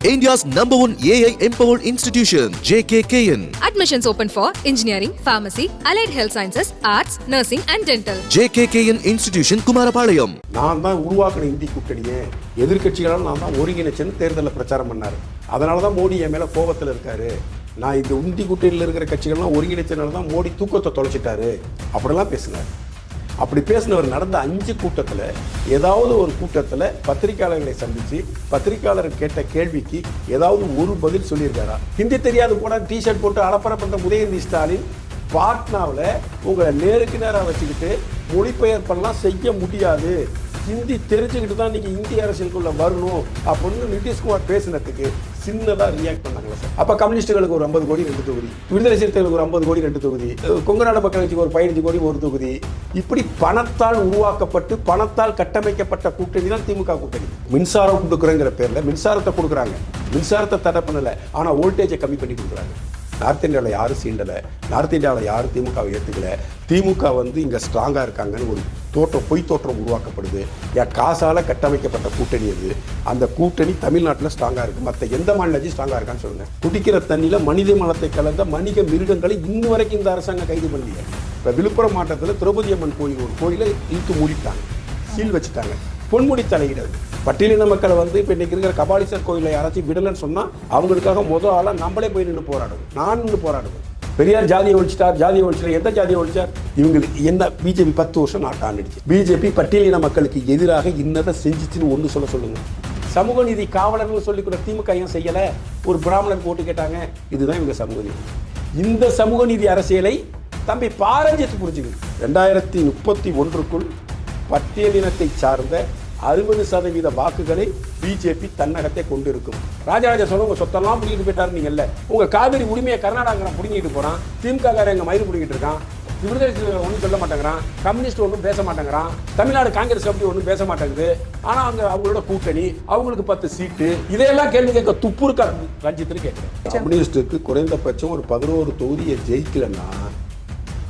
India's #1 AI empowered institution, JKKN. Admissions open for engineering, pharmacy, allied health sciences, arts, nursing and dental. JKKN Institution, Kumarapalayam. நான் தான் உருவாக்கின இந்தி கூட்டணியே, எதிர்கட்சிகளால் நான் தான் ஒருங்கிணைச்சேன்னு தேர்தலில் பிரச்சாரம் பண்ணார். அதனால தான் மோடி என் மேலே கோபத்தில் இருக்காரு. நான் இந்த இந்தி கூட்டணியில் இருக்கிற கட்சிகள்லாம் ஒருங்கிணைச்சனால தான் மோடி தூக்கத்தை தொலைச்சிட்டாரு அப்படிலாம் பேசினார். அப்படி பேசினவர் நடந்த 5 கூட்டத்தில் ஏதாவது ஒரு கூட்டத்தில் பத்திரிகையாளர்களை சந்தித்து பத்திரிகையாளர் கேட்ட கேள்விக்கு ஏதாவது ஒரு பதில் சொல்லியிருக்காரா? ஹிந்தி தெரியாது கூட டிஷர்ட் போட்டு அலப்பறை பண்ணுற உதயநிதி ஸ்டாலின் பாட்னாவில் உங்களை நேருக்கு நேராக வச்சுக்கிட்டு மொழிபெயர்ப்பெல்லாம் செய்ய முடியாது, ஹிந்தி தெரிஞ்சுக்கிட்டு தான் நீங்கள் இந்திய அரசியலுக்குள்ளே வரணும் அப்படின்னு நிதிஷ்குமார் பேசினதுக்கு சின்னதாக ரியாக்ட் பண்ணாங்களா சார்? அப்போ கம்யூனிஸ்டுகளுக்கு ஒரு 50 கோடி 2 தொகுதி, விடுதலை சிறுத்தைகளுக்கு ஒரு 50 கோடி 2 தொகுதி, கொங்குநாடு மக்கள் கட்சிக்கு ஒரு 15 கோடி 1 தொகுதி, இப்படி பணத்தால் உருவாக்கப்பட்டு பணத்தால் கட்டமைக்கப்பட்ட கூட்டணி தான் திமுக கூட்டணி. மின்சாரம் கொடுக்குறேங்கிற பேரில் மின்சாரத்தை கொடுக்குறாங்க, மின்சாரத்தை தடை பண்ணலை, ஆனால் வோல்டேஜை கம்மி பண்ணி கொடுக்குறாங்க. நார்த் இந்தியாவில் யாரும் சீண்டலை, நார்த் இந்தியாவில் யாரும் திமுகவை ஏற்றுக்கலை. திமுக இங்கே ஸ்ட்ராங்காக இருக்காங்கன்னு ஒரு பொய் தோற்றம் உருவாக்கப்படுது. என் காசால் கட்டமைக்கப்பட்ட கூட்டணி அது. அந்த கூட்டணி தமிழ்நாட்டில் ஸ்ட்ராங்காக இருக்குது. மற்ற எந்த மாநிலத்தையும் ஸ்ட்ராங்காக இருக்கான்னு சொல்லுங்கள். குடிக்கிற தண்ணியில் மனித மலத்தை கலந்த மனித மிருகங்களை இன்னும் வரைக்கும் இந்த அரசாங்கம் கைது பண்ணலையே. இப்போ விழுப்புரம் மாவட்டத்தில் திரௌபதி அம்மன் கோயில் ஒரு கோயிலை இழுத்து மூடிட்டாங்க, சீல் வச்சுட்டாங்க. பொன்முடி தலையிடாது பட்டியலின மக்களை இப்போ இன்றைக்கி இருக்கிற கபாலீஸ்வரர் கோயிலை யாராச்சும் விடலைன்னு சொன்னால் அவங்களுக்காக முதல் ஆளாக நம்மளே போய் நின்று போராடுவோம். நான் நின்று போராடுவேன். பெரியார் ஜாதியை ஒழிச்சிட்டார், ஜாதியை ஒழிச்சிட்டார். எந்த ஜாதியை ஒழிச்சார்? இவங்களுக்கு என்ன பிஜேபி 10 வருஷம் நாட்டை ஆண்டுச்சு. பிஜேபி பட்டியலின மக்களுக்கு எதிராக இன்னதை செஞ்சிச்சுன்னு ஒன்று சொல்லுங்கள். சமூக நீதி காவலர்கள் சொல்லிக்கூட திமுக ஏன் செய்யலை? ஒரு பிராமணர் போட்டு கேட்டாங்க. இதுதான் இவங்க சமூக நீதி. இந்த சமூக நீதி அரசியலை தம்பி பாரஞ்சித்து புரிஞ்சுக்கணும். 2031க்குள் பட்டியலினத்தை சார்ந்த 60% வாக்குகளை பிஜேபி தன்னகத்தை கொண்டிருக்கும். ராஜராஜ சோழன் உங்க சொத்தெல்லாம் பிடிக்கிட்டு போயிட்டாரு. நீங்க இல்ல, உங்க காவிரி உரிமையை கர்நாடகா பிடிங்கிட்டு போறான், திமுக எங்க மயிறு பிடிக்கிட்டு இருக்கான், விடுதலை ஒன்றும் சொல்ல மாட்டேங்கிறான், கம்யூனிஸ்ட் ஒன்றும் பேச மாட்டேங்கிறான், தமிழ்நாடு காங்கிரஸ் அப்படி ஒன்றும் பேச மாட்டேங்குது. ஆனா அவங்களோட கூட்டணி, அவங்களுக்கு 10 சீட்டு, இதையெல்லாம் கேள்வி கேட்க துப்பு இருக்கா ரஞ்சித்துன்னு கேட்கிறேன். கம்யூனிஸ்டுக்கு குறைந்தபட்சம் ஒரு 11 தொகுதியை ஜெயிக்கலன்னா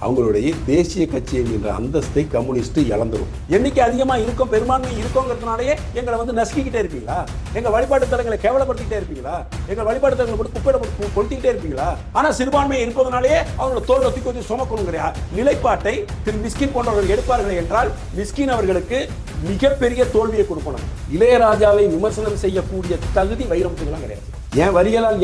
அவங்களுடைய தேசிய கட்சி என்கின்ற அந்தஸ்தை கம்யூனிஸ்ட் இழந்துடும். எண்ணிக்கை அதிகமாக இருக்கும், பெரும்பான்மை இருக்குங்கிறதுனாலேயே எங்களை நசுக்கிக்கிட்டே இருப்பீங்களா? எங்கள் வழிபாட்டு தலங்களை கேவலப்படுத்திக்கிட்டே இருப்பீங்களா? எங்கள் வழிபாட்டு தலங்களை போட்டு குப்பையில கொளுத்திக்கிட்டே இருப்பீங்களா? ஆனால் சிறுபான்மையை இருப்பதனாலேயே அவங்களோட தோல்ல தூக்கி சுமக்கணுங்கிற நிலைப்பாட்டை திரு மிஸ்கின் போன்றவர்கள் எடுப்பார்கள் என்றால் மிஸ்கின் அவர்களுக்கு மிகப்பெரிய தோல்வியை கொடுக்கணும். இளையராஜாவை விமர்சனம் செய்யக்கூடிய தகுதி வைரமுத்துக்கெல்லாம் கிடையாது. என் வரிகளால்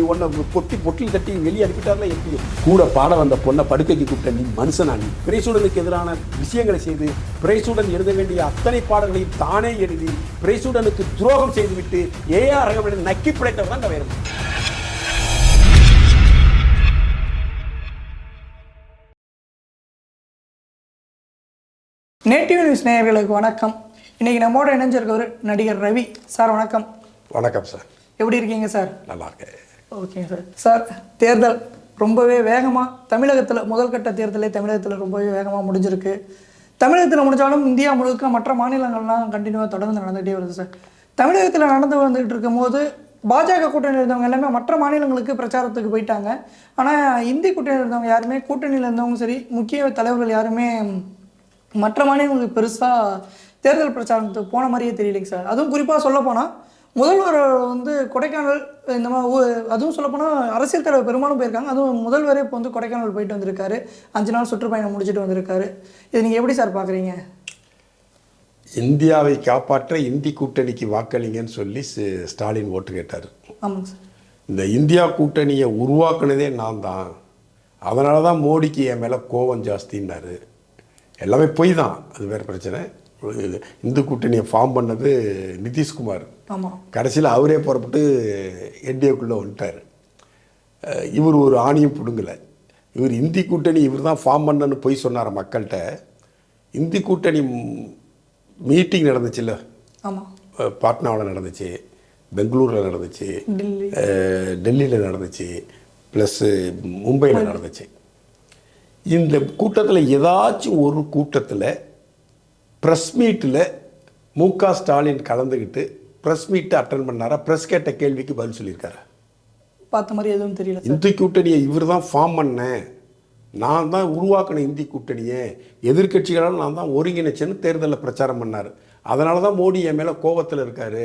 ஒன்றை பொட்டில் தட்டி வெளியே அனுப்பிட்டார்ல. எப்படி கூட பாட வந்த பொண்ணை படுக்கைக்கு கூப்பிட்ட நீ மனுஷனா? நீ பிரைசூடனுக்கு எதிரான விஷயங்களை செய்து பிரைசூடன் எழுத வேண்டிய அத்தனை பாடல்களையும் தானே எழுதி பிரைசூடனுக்கு துரோகம் செய்துவிட்டு ஏஆர் ரஹ்மானை நக்கி பிழைத்தவர் தான் வேறு. நேட்டிவ் நியூஸ் நேயர்களுக்கு வணக்கம். இன்னைக்கு நம்மோட இணைஞ்சிருக்கவர் நடிகர் ரவி சார். வணக்கம். வணக்கம் சார். எப்படி இருக்கீங்க சார்? நல்லா இருக்கேன். ஓகேங்க சார். சார், தேர்தல் ரொம்பவே வேகமாக தமிழகத்தில் முதல் கட்ட தேர்தலே தமிழகத்தில் ரொம்பவே வேகமாக முடிஞ்சிருக்கு. தமிழகத்தில் முடிஞ்சாலும் இந்தியா முழுக்க மற்ற மாநிலங்கள்லாம் கண்டினியூவாக தொடர்ந்து நடந்துகிட்டே வருது சார். தமிழகத்தில் நடந்து வந்துகிட்டு இருக்கும் போது பாஜக கூட்டணியில் இருந்தவங்க எல்லாமே மற்ற மாநிலங்களுக்கு பிரச்சாரத்துக்கு போயிட்டாங்க. ஆனால் இந்தி கூட்டணியில் இருந்தவங்க யாருமே, கூட்டணியில் இருந்தவங்க சரி, முக்கிய தலைவர்கள் யாருமே மற்ற மாநிலங்களுக்கு பெருசாக தேர்தல் பிரச்சாரத்துக்கு போன மாதிரியே தெரியலைங்க சார். அதுவும் குறிப்பாக சொல்ல போனால் முதல்வர் கொடைக்கானல், இந்த மாதிரி அதுவும் சொல்லப்போனால் அரசியல் தலைவர் பெரும்பாலும் போயிருக்காங்க. அதுவும் முதல்வரே இப்போ கொடைக்கானல் போயிட்டு வந்திருக்காரு. 5 நாள் சுற்றுப்பயணம் முடிச்சுட்டு வந்திருக்காரு. இது நீங்கள் எப்படி சார் பார்க்குறீங்க? இந்தியாவை காப்பாற்ற இந்தி கூட்டணிக்கு வாக்களிங்கன்னு சொல்லி ஸ்டாலின் ஓட்டு கேட்டார். ஆமாங்க சார். இந்த இந்தியா கூட்டணியை உருவாக்குனதே நான் தான், அதனால தான் மோடிக்கு என் மேலே கோபம் ஜாஸ்தின்னாரு. எல்லாமே பொய் தான், அது வேறு பிரச்சனை. இந்து கூட்டணியை ஃபார்ம் பண்ணது நிதிஷ்குமார். ஆமாம். கடைசியில் அவரே புறப்பட்டு என்டிஏக்குள்ளே வந்துட்டார். இவர் ஒரு ஆணியும் பிடுங்கலை. இவர் இந்தி கூட்டணி இவர் தான் ஃபார்ம் பண்ணன்னு போய் சொன்னார் மக்கள்கிட்ட. இந்தி கூட்டணி மீட்டிங் நடந்துச்சுல்ல, ஆமாம், பாட்னாவில் நடந்துச்சு, பெங்களூரில் நடந்துச்சு, டெல்லியில் நடந்துச்சு, ப்ளஸ்ஸு மும்பையில் நடந்துச்சு. இந்த கூட்டத்தில் ஏதாச்சும் ஒரு கூட்டத்தில் ப்ரெஸ் மீட்டில் முக ஸ்டாலின் கலந்துக்கிட்டு ப்ரெஸ் மீட்டை அட்டன் பண்ணாரா? ப்ரெஸ் கேட்ட கேள்விக்கு பதில் சொல்லியிருக்காரு. பார்த்த மாதிரி எதுவும் தெரியல. இந்தி கூட்டணியை இவர் தான் ஃபார்ம் பண்ணேன், நான் தான் உருவாக்கின இந்தி கூட்டணியை, எதிர்கட்சிகளால் நான் தான் ஒருங்கிணைச்சேன்னு தேர்தலில் பிரச்சாரம் பண்ணார். அதனால தான் மோடி என் மேலே கோபத்தில் இருக்கார்.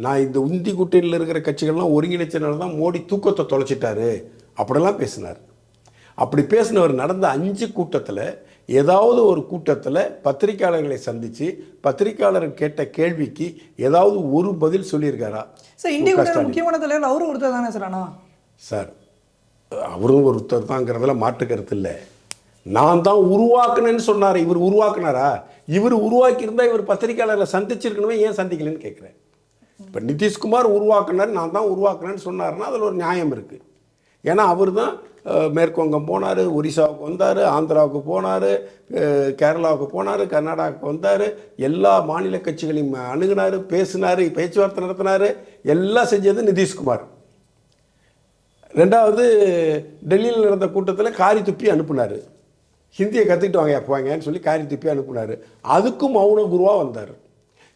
நான் இந்த உந்தி கூட்டணியில் இருக்கிற கட்சிகள்லாம் ஒருங்கிணைச்சனால தான் மோடி தூக்கத்தை தொலைச்சிட்டாரு அப்படிலாம் பேசினார். அப்படி பேசினவர் நடந்த 5 கூட்டத்தில் ஏதாவது ஒரு கூட்டத்தில் பத்திரிக்கையாளர்களை சந்தித்து பத்திரிக்கையாளர்கள் கேட்ட கேள்விக்கு ஏதாவது ஒரு பதில் சொல்லியிருக்காரா? சார் இந்திய கூட்டணி முக்கியமான தலைவர் அவரும் ஒருத்தர் தானே சார்? ஆனால் சார் அவரும் ஒருத்தர் தாங்கிறதுல மாற்று கருத்து இல்லை. நான் தான் உருவாக்குனேன்னு சொன்னார். இவர் உருவாக்குனாரா? இவர் உருவாக்கியிருந்தால் இவர் பத்திரிக்கையாளர்களை சந்திச்சிருக்கணுமே, ஏன் சந்திக்கலன்னு கேட்குறேன். இப்போ நிதிஷ்குமார் உருவாக்குனார், நான் தான் உருவாக்குனேன்னு சொன்னார்னா அதில் ஒரு நியாயம் இருக்குது. ஏன்னா அவர் தான் மேற்குவங்கம் போனார், ஒரிசாவுக்கு வந்தார், ஆந்திராவுக்கு போனார், கேரளாவுக்கு போனார், கர்நாடகாவுக்கு வந்தார், எல்லா மாநில கட்சிகளையும் அணுகினார், பேசினார், பேச்சுவார்த்தை நடத்தினார். எல்லாம் செஞ்சது நிதிஷ்குமார். 2வது டெல்லியில் நடந்த கூட்டத்தில் காரி துப்பி அனுப்புனார். ஹிந்தியை கற்றுக்கிட்டு வாங்க போவாங்கன்னு சொல்லி காரி துப்பி அனுப்புனார். அதுக்கும் மௌன குருவாக வந்தார்.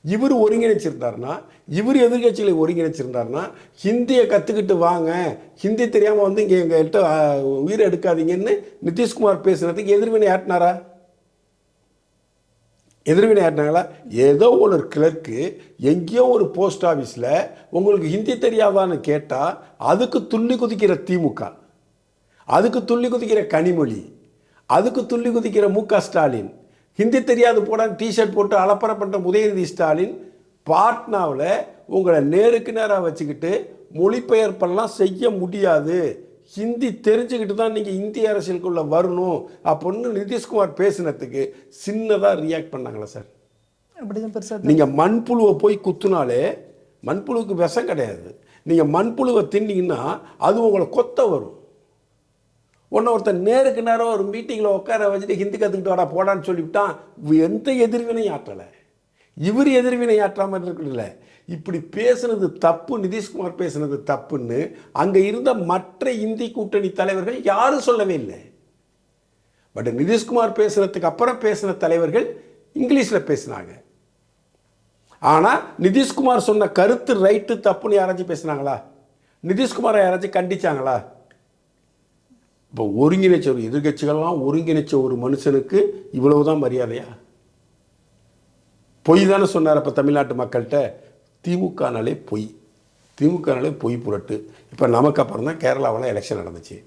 இவர் ஒருங்கிணைச்சிருந்தார்னா, இவர் எதிர்கட்சிகளை ஒருங்கிணைச்சிருந்தார்னா, ஹிந்தியை கற்றுக்கிட்டு வாங்க, ஹிந்தி தெரியாமல் வந்து இங்கே எங்கள்கிட்ட உயிரை எடுக்காதீங்கன்னு நிதிஷ்குமார் பேசுனதுக்கு எதிர்வினை ஆட்டினாரா? எதிர்வினை ஆட்டினாங்களா? ஏதோ ஒரு கிளர்க்கு எங்கேயோ ஒரு போஸ்ட் ஆஃபீஸில் உங்களுக்கு ஹிந்தி தெரியாதான்னு கேட்டால் அதுக்கு துள்ளி குதிக்கிற திமுக, அதுக்கு துள்ளி குதிக்கிற கனிமொழி, அதுக்கு துள்ளி குதிக்கிற மு.க. ஸ்டாலின், ஹிந்தி தெரியாது போட டிஷர்ட் போட்டு அலப்பறை பண்ணுற உதயநிதி ஸ்டாலின் பாட்னாவில் உங்களை நேருக்கு நேராக வச்சுக்கிட்டு மொழிபெயர்ப்பெல்லாம் செய்ய முடியாது, ஹிந்தி தெரிஞ்சுக்கிட்டு தான் நீங்கள் இந்திய அரசியலுக்குள்ளே வரணும் அப்படின்னு நிதிஷ்குமார் பேசினதுக்கு சின்னதாக ரியாக்ட் பண்ணாங்களா சார்? அப்படிதான் பெருசாக. நீங்கள் மண்புழுவை போய் குத்துனாலே மண்புழுவுக்கு விஷம் கிடையாது. நீங்கள் மண்புழுவை தின்னீங்கன்னா அது உங்களை கொத்த வரும். ஒருத்தர் நேருக்கு நேரம் ஒரு மீட்டிங்கில் உட்கார வச்சுட்டு ஹிந்தி கற்றுக்கிட்டு வாடா போடான்னு சொல்லிவிட்டான். எந்த எதிர்வினையும் ஆற்றலை. இவர் எதிர்வினை ஆற்றாமல் இருக்குல்ல. இப்படி பேசுனது தப்பு, நிதிஷ்குமார் பேசுனது தப்புன்னு அங்கே இருந்த மற்ற இந்தி கூட்டணி தலைவர்கள் யாரும் சொல்லவே இல்லை. பட் நிதிஷ்குமார் பேசுனதுக்கு அப்புறம் பேசின தலைவர்கள் இங்கிலீஷில் பேசினாங்க. ஆனால் நிதிஷ்குமார் சொன்ன கருத்து ரைட்டு தப்புன்னு யாராச்சும் பேசினாங்களா? நிதிஷ்குமாரை யாராச்சும் கண்டிச்சாங்களா? இப்போ ஒருங்கிணைச்ச ஒரு எதிர்கட்சிகள்லாம் ஒருங்கிணைச்ச ஒரு மனுஷனுக்கு இவ்வளவுதான் மரியாதையா? பொய் தானே சொன்னார். அப்போ தமிழ்நாட்டு மக்கள்கிட்ட திமுகனாலே பொய், திமுகனாலே பொய் புரட்டு. இப்போ நமக்கு அப்புறம் தான் கேரளாவில் எலெக்ஷன் நடந்துச்சு.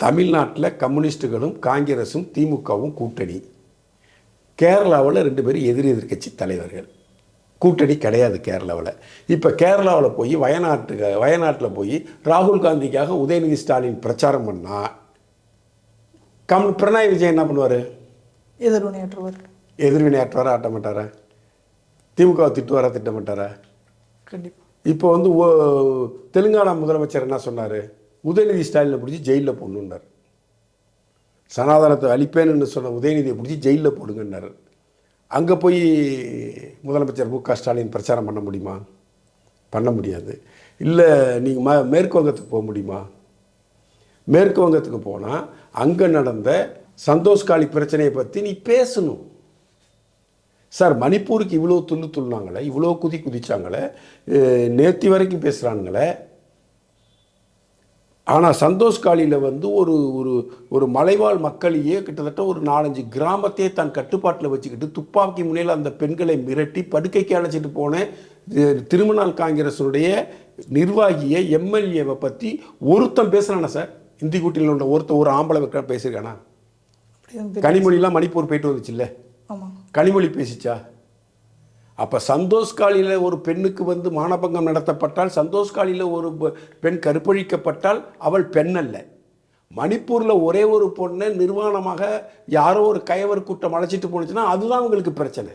தமிழ்நாட்டில் கம்யூனிஸ்டுகளும் காங்கிரஸும் திமுகவும் கூட்டணி, கேரளாவில் 2 பேரும் எதிர்கட்சி தலைவர்கள். கூட்டணி கிடையாது கேரளாவில். இப்போ கேரளாவில் போய் வயநாட்டில் போய் ராகுல் காந்திக்காக உதயநிதி ஸ்டாலின் பிரச்சாரம் பண்ணால் பினராயி விஜயன் என்ன பண்ணுவார்? எதிர்வினையாற்றுவாரா? ஆட்ட மாட்டாரா? திமுகவை திட்டுவாரா? திட்ட மாட்டாரா? கண்டிப்பாக. இப்போ வந்து தெலுங்கானா முதலமைச்சர் என்ன சொன்னார்? உதயநிதி ஸ்டாலினை பிடிச்சி ஜெயிலில் போடணுன்னார். சனாதனத்தை அழிப்பேன்னு சொன்ன உதயநிதியை பிடிச்சி ஜெயிலில் போடுங்கன்னார். அங்கே போய் முதலமைச்சர் மு.க. ஸ்டாலின் பிரச்சாரம் பண்ண முடியுமா? பண்ண முடியாது. இல்லை நீங்கள் மேற்கு வங்கத்துக்கு போக முடியுமா? மேற்கு வங்கத்துக்கு போனால் அங்கே நடந்த சந்தோஷ்காளி பிரச்சனையை பற்றி நீ பேசணும் சார். மணிப்பூருக்கு இவ்வளோ துள்ளாங்களே, இவ்வளோ குதிச்சாங்களே, நேற்று வரைக்கும் பேசுகிறானுங்களே. ஆனால் சந்தோஷ்காளியில் வந்து ஒரு ஒரு ஒரு மலைவாழ் மக்களையே கிட்டத்தட்ட ஒரு 4-5 கிராமத்தையே தன் கட்டுப்பாட்டில் வச்சுக்கிட்டு துப்பாக்கி முனையில் அந்த பெண்களை மிரட்டி படுக்கைக்கு அழைச்சிட்டு போன திரிணாமுல் காங்கிரஸுடைய நிர்வாகியை எம்எல்ஏவை பற்றி ஒருத்தன் பேசுகிறானா சார்? இந்தி கூட்டில் உள்ள ஒரு ஆம்பளை வைக்க பேசியிருக்கானா? கனிமொழிலாம் மணிப்பூர் போயிட்டு வந்துச்சு இல்லை? கனிமொழி பேசிச்சா? அப்போ சந்தோஷ்காளியில் ஒரு பெண்ணுக்கு வந்து மானபங்கம் நடத்தப்பட்டால், சந்தோஷ்காளியில் ஒரு பெண் கற்பழிக்கப்பட்டால் அவள் பெண் அல்ல. மணிப்பூரில் ஒரே ஒரு பொண்ணை நிர்வாணமாக யாரோ ஒரு கயவர் கூட்டம் அழைச்சிட்டு போனுச்சுன்னா அதுதான் அவங்களுக்கு பிரச்சனை.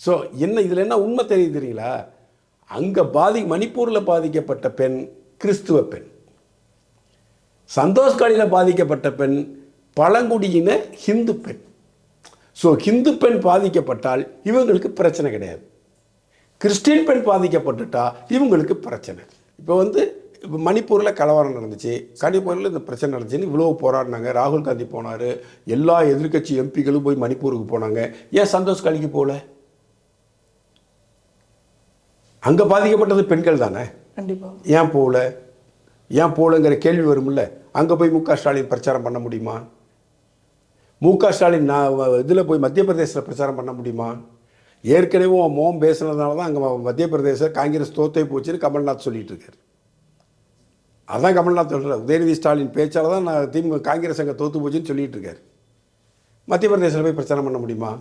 ஸோ இதில் என்ன உண்மை தெரியுதுங்களா? அங்கே மணிப்பூரில் பாதிக்கப்பட்ட பெண் கிறிஸ்துவ பெண், சந்தோஷ்காளியில் பாதிக்கப்பட்ட பெண் பழங்குடியின ஹிந்து பெண். ஸோ ஹிந்து பெண் பாதிக்கப்பட்டால் இவங்களுக்கு பிரச்சனை கிடையாது. கிறிஸ்டின் பெண் பாதிக்கப்பட்டுட்டா இவங்களுக்கு பிரச்சனை. இப்போ வந்து மணிப்பூரில் கலவரம் நடந்துச்சு, மணிப்பூரில் இந்த பிரச்சனை நடந்துச்சுன்னு இவ்வளோ போராடினாங்க. ராகுல் காந்தி போனார், எல்லா எதிர்கட்சி எம்பிகளும் போய் மணிப்பூருக்கு போனாங்க. ஏன் சந்தோஷ்காளிக்கு போகல? அங்கே பாதிக்கப்பட்டது பெண்கள் தானே. கண்டிப்பாக. ஏன் போகலங்கிற கேள்வி வரும்ல. அங்கே போய் மு.க. ஸ்டாலின் பிரச்சாரம் பண்ண முடியுமா? மு.க. ஸ்டாலின் இதில் போய் மத்திய பிரதேசத்தில் பிரச்சாரம் பண்ண முடியுமா? ஏற்கனவே மோம் பேசுனதுனால தான் அங்கே மத்திய பிரதேச காங்கிரஸ் தோத்தே போச்சுன்னு கமல்நாத் சொல்லிட்டு இருக்காரு. அதான் கமல்நாத் சொல்கிறார், உதயநிதி ஸ்டாலின் பேச்சால் தான் நான் காங்கிரஸ் அங்கே தோற்று போச்சுன்னு சொல்லிட்டு இருக்காரு. மத்திய பிரதேசத்தில் போய் பிரச்சாரம் பண்ண முடியுமா?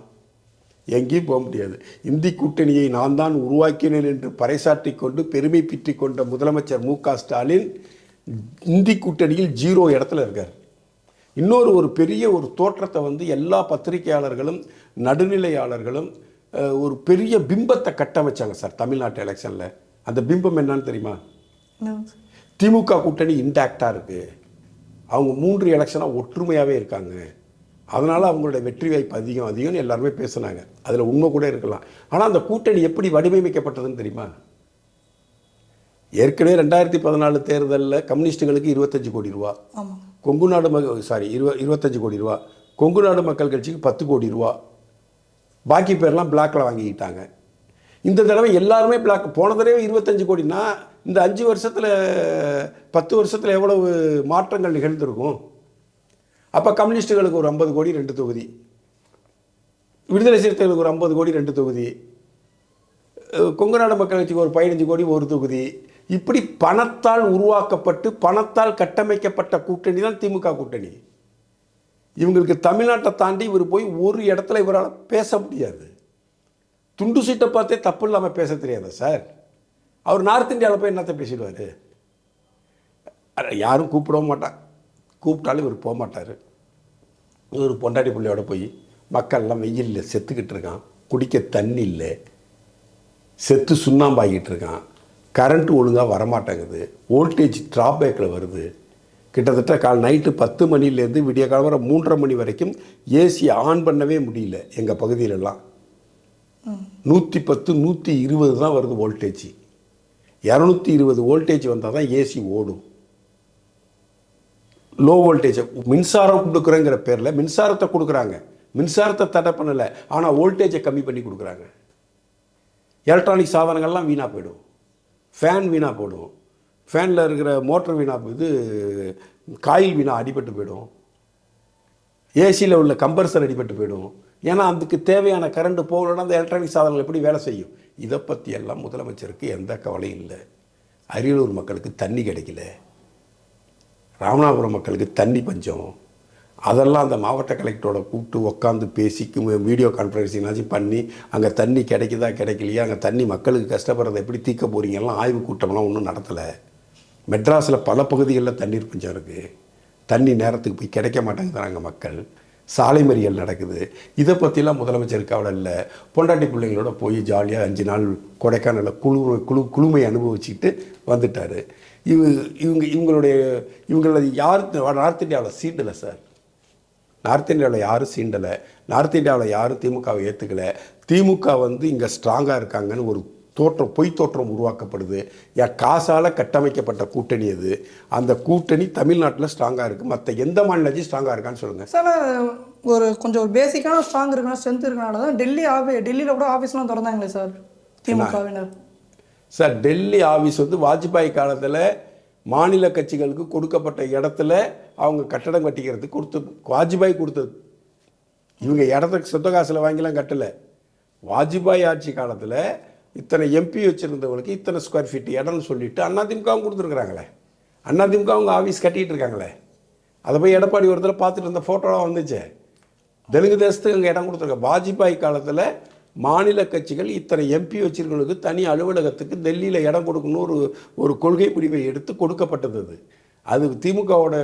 எங்கேயும் போக முடியாது. இந்தி கூட்டணியை நான் தான் உருவாக்கினேன் என்று பறைசாற்றி கொண்டு பெருமை பற்றி கொண்ட முதலமைச்சர் மு.க. ஸ்டாலின் இந்தி கூட்டணியில் 0 இடத்துல இருக்கார். ஒரு பெரிய தோற்றத்தை வந்து எல்லா பத்திரிகையாளர்களும் நடுநிலையாளர்களும் ஒரு பெரிய பிம்பத்தை கட்டமைச்சாங்க சார் தமிழ்நாட்டு எலெக்ஷனில். அந்த பிம்பம் என்னன்னு தெரியுமா? திமுக கூட்டணி இன்டாக்டாக இருக்குது, அவங்க 3 எலெக்ஷனாக ஒற்றுமையாகவே இருக்காங்க, அதனால் அவங்களோட வெற்றி வாய்ப்பு அதிகம்னு எல்லாருமே பேசுனாங்க. அதில் உண்மை கூட இருக்கலாம். ஆனால் அந்த கூட்டணி எப்படி வடிவமைக்கப்பட்டதுன்னு தெரியுமா? ஏற்கனவே 2014 தேர்தலில் கம்யூனிஸ்ட்டுகளுக்கு 25 கோடி ரூபா, கொங்கு நாடு 25 கோடி ரூபா, கொங்கு நாடு மக்கள் கட்சிக்கு 10 கோடி ரூபா, பாக்கி பேர்லாம் பிளாக்கில் வாங்கிக்கிட்டாங்க. இந்த தடவை எல்லாருமே பிளாக். போன தடவை 25 கோடினா இந்த 5 வருஷத்தில் 10 வருஷத்தில் எவ்வளவு மாற்றங்கள் நிகழ்ந்திருக்கும்? அப்போ கம்யூனிஸ்ட்டுகளுக்கு ஒரு 50 கோடி 2 தொகுதி, விடுதலை சிறுத்தைகளுக்கு ஒரு 50 கோடி 2 தொகுதி, கொங்கு நாடு மக்கள் கட்சிக்கு ஒரு 15 கோடி 1 தொகுதி. இப்படி பணத்தால் உருவாக்கப்பட்டு பணத்தால் கட்டமைக்கப்பட்ட கூட்டணி தான் திமுக கூட்டணி. இவங்களுக்கு தமிழ்நாட்டை தாண்டி இவர் போய் ஒரு இடத்துல இவரால் பேச முடியாது. துண்டு சீட்டை பார்த்தே தப்பு இல்லாமல் பேச தெரியாதா சார்? அவர் நார்த் இந்தியாவில் போய் என்னத்தை பேசிடுவார்? யாரும் கூப்பிடவும் மாட்டான், கூப்பிட்டாலும் இவர் போக மாட்டார். இவர் பொண்டாட்டி பிள்ளையோட போய் மக்கள்லாம் வெயிலில் செத்துக்கிட்டு இருக்கான், குடிக்க தண்ணி இல்லை, செத்து சுண்ணாம்பாகிட்டு இருக்கான், கரண்ட்டு ஒழுங்காக வரமாட்டேங்குது, வோல்டேஜ் ட்ராபேக்கில் வருது. கிட்டத்தட்ட நைட்டு 10 மணிலேருந்து விடிய காலம்பர 3:30 மணி வரைக்கும் ஏசி ஆன் பண்ணவே முடியல. எங்கள் பகுதியிலலாம் 110 120 தான் வருது வோல்டேஜ். 220 வோல்டேஜ் வந்தால் தான் ஏசி ஓடும். லோ வோல்டேஜ் மின்சாரம் கொடுக்குறேங்கிற பேரில் மின்சாரத்தை கொடுக்குறாங்க, மின்சாரத்தை தடை பண்ணலை, ஆனால் வோல்டேஜை கம்மி பண்ணி கொடுக்குறாங்க. எலக்ட்ரானிக் சாதனங்கள்லாம் வீணாக போயிடும், ஃபேன் வீணாக போயிடும், ஃபேனில் இருக்கிற மோட்டர் வீணாக இது காயில் வீணாக அடிபட்டு போயிடும், ஏசியில் உள்ள கம்பர்சர் அடிபட்டு போயிடும். ஏன்னா அதுக்கு தேவையான கரண்ட் போகலன்னா அந்த எலக்ட்ரானிக் சாதனங்கள் எப்படி வேலை செய்யும்? இதை பற்றி எல்லாம் முதலமைச்சருக்கு எந்த கவலையும் இல்லை. அரியலூர் மக்களுக்கு தண்ணி கிடைக்கல, ராமநாதபுரம் மக்களுக்கு தண்ணி பஞ்சம். அதெல்லாம் அந்த மாவட்ட கலெக்டரோட கூப்பிட்டு உட்காந்து பேசி வீடியோ கான்ஃபரன்சிங்னாச்சும் பண்ணி அங்கே தண்ணி கிடைக்குதா கிடைக்கலையா, அங்கே தண்ணி மக்களுக்கு கஷ்டப்படுறதை எப்படி தீர்க்க போகிறீங்கலாம் ஆய்வு கூட்டம்லாம் ஒன்றும் நடத்தலை. மெட்ராஸில் பல பகுதிகளில் தண்ணீர் பஞ்சம் இருக்குது, தண்ணி நேரத்துக்கு போய் கிடைக்க மாட்டேங்கிறாங்க மக்கள், சாலை மறியல் நடக்குது. இதை பற்றிலாம் முதலமைச்சருக்கு கவலை இல்லை. பொண்டாட்டி பிள்ளைங்களோட போய் ஜாலியாக 5 நாள் கொடைக்கானலில் குளுமை அனுபவிச்சுக்கிட்டு வந்துட்டார். இவங்களது யார் நார்த் இந்தியாவில் சீண்டலை சார், நார்த் இந்தியாவில் யாரும் சீண்டலை, நார்த் இந்தியாவில் யாரும் திமுகவை ஏற்றுக்கலை. திமுக வந்து இங்கே ஸ்ட்ராங்காக இருக்காங்கன்னு ஒரு பொய் தோற்றம் உருவாக்கப்படுது. காசால் கட்டமைக்கப்பட்ட கூட்டணி அது. அந்த கூட்டணி தமிழ்நாட்டில் ஸ்ட்ராங்காக இருக்குது, மற்ற எந்த மாநிலத்தையும் ஸ்ட்ராங்காக இருக்கான்னு சொல்லுங்கள் சார். கொஞ்சம் ஒரு பேசிக்கான ஸ்ட்ராங் இருக்குன்னா ஸ்ட்ரென்த் இருக்கனால தான் டெல்லியில் கூட ஆஃபீஸ்லாம் திறந்தாங்களே சார் திமுகவினர். சார் டெல்லி ஆஃபீஸ் வந்து வாஜ்பாய் காலத்தில் மாநில கட்சிகளுக்கு கொடுக்கப்பட்ட இடத்துல அவங்க கட்டடம் கட்டிக்கிறதுக்கு வாஜ்பாய் கொடுத்தது. இவங்க இடத்துக்கு சொந்த காசில் வாங்கிலாம் கட்டலை. வாஜ்பாய் ஆட்சி காலத்தில் இத்தனை எம்பி வச்சுருந்தவங்களுக்கு இத்தனை ஸ்கொயர் ஃபீட் இடம்னு சொல்லிவிட்டு அதிமுகவும் கொடுத்துருக்குறாங்களே. அதிமுக அவங்க ஆஃபீஸ் கட்டிகிட்டு இருக்காங்களே. அதை போய் எடப்பாடி ஒரு தடவை பார்த்துட்டு இருந்த ஃபோட்டோலாம் வந்துச்சு. தெலுங்கு தேசத்துக்கு அங்கே இடம் கொடுத்துருக்காங்க. வாஜ்பாய் காலத்தில் மாநில கட்சிகள் இத்தனை எம்பி வச்சிருக்கவங்களுக்கு தனி அலுவலகத்துக்கு டெல்லியில் இடம் கொடுக்கணும்னு ஒரு கொள்கை முடிவை எடுத்து கொடுக்கப்பட்டது. அது திமுகவோட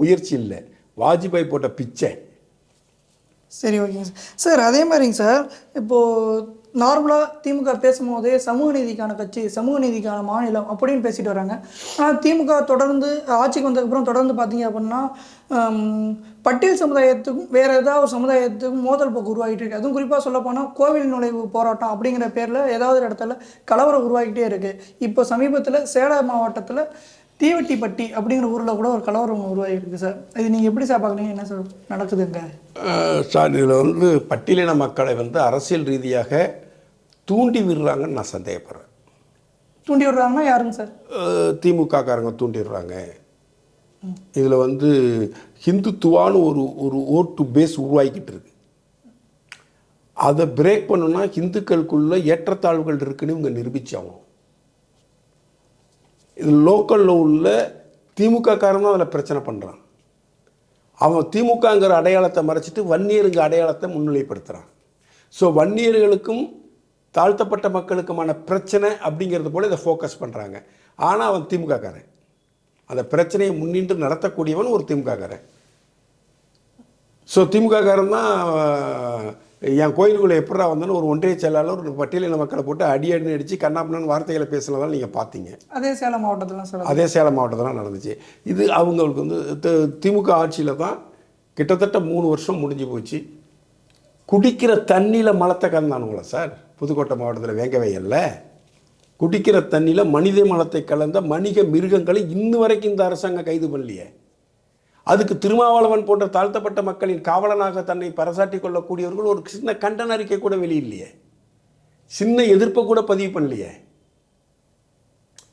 முயற்சி இல்லை, வாஜ்பாய் போட்ட பிச்சை. சரி, ஓகேங்க சார். சார் அதே மாதிரிங்க சார், இப்போது நார்மலாக திமுக பேசும்போதே சமூக நீதிக்கான கட்சி, சமூக நீதிக்கான மாநிலம் அப்படின்னு பேசிட்டு வராங்க. ஆனால் திமுக தொடர்ந்து ஆட்சிக்கு வந்ததுக்கப்புறம் தொடர்ந்து பார்த்தீங்க அப்படின்னா பட்டியல் சமுதாயத்துக்கும் வேறு ஏதாவது ஒரு சமுதாயத்துக்கும் மோதல் போக்கு உருவாகிட்டு இருக்குது. அதுவும் குறிப்பாக சொல்லப்போனால் கோவில் நுழைவு போராட்டம் அப்படிங்கிற பேரில் ஏதாவது ஒரு இடத்துல கலவரம் உருவாகிட்டே இருக்குது. இப்போ சமீபத்தில் சேலம் மாவட்டத்தில் தீவட்டிப்பட்டி அப்படிங்கிற ஊரில் கூட ஒரு கலவரம் உருவாகிருக்கு சார். இது நீங்கள் எப்படி சார் பார்க்குறீங்க? என்ன சார் நடக்குதுங்க சார்? இதில் வந்து பட்டியலின மக்களை வந்து அரசியல் ரீதியாக தூண்டி விடுறாங்கன்னு நான் சந்தேகப்படுறேன். தூண்டி விடுறாங்கன்னா யாருங்க சார்? திமுக காரங்க தூண்டி விடுறாங்க. இதில் வந்து ஹிந்துத்துவான்னு ஒரு ஓட்டு பேஸ் உருவாக்கிட்டு இருக்கு. அதை பிரேக் பண்ணணும்னா இந்துக்களுக்குள்ள ஏற்றத்தாழ்வுகள் இருக்குன்னு இவங்க நிரூபிச்சாகும். இது லோக்கலில் உள்ள திமுக காரன் தான் அதில் பிரச்சனை பண்ணுறான். அவன் திமுகங்கிற அடையாளத்தை மறைச்சிட்டு வன்னியருங்க அடையாளத்தை முன்னிலைப்படுத்துகிறான். ஸோ வன்னியர்களுக்கும் தாழ்த்தப்பட்ட மக்களுக்குமான பிரச்சனை அப்படிங்கிறது போல் இதை ஃபோக்கஸ் பண்ணுறாங்க. ஆனால் அவன் திமுககாரன், அந்த பிரச்சனையை முன்னின்று நடத்தக்கூடியவன் ஒரு திமுககாரன். ஸோ திமுககாரன் தான் என் கோயிலுக்குள்ளே எப்படா வந்தோன்னு ஒரு ஒன்றிய செயலாளர் ஒரு பட்டியலின மக்களை போட்டு அடி அடிச்சு கண்ணாப்பின்னு வார்த்தைகளை பேசினதால் நீங்கள் பார்த்தீங்க. அதே சேலம் மாவட்டத்தில் அதே சேலம் மாவட்டத்தில் நடந்துச்சு. இது அவங்களுக்கு வந்து திமுக ஆட்சியில் தான் கிட்டத்தட்ட 3 வருஷம் முடிஞ்சு போச்சு. குடிக்கிற தண்ணியில் மலத்தை கலந்தானுங்களா சார்? புதுக்கோட்டை மாவட்டத்தில் வேங்க வயல்ல குடிக்கிற தண்ணியில் மனித மலத்தை கலந்த மிருகங்களை இன்னும் வரைக்கும் இந்த அரசாங்கம் கைது பண்ணலையே. அதுக்கு திருமாவளவன் போன்ற தாழ்த்தப்பட்ட மக்களின் காவலனாக தன்னை பறைசாட்டி கொள்ளக்கூடியவர்கள் ஒரு சின்ன கண்டன அறிக்கை கூட வெளியில்லையே, சின்ன எதிர்ப்பை கூட பதிவு பண்ணலையே.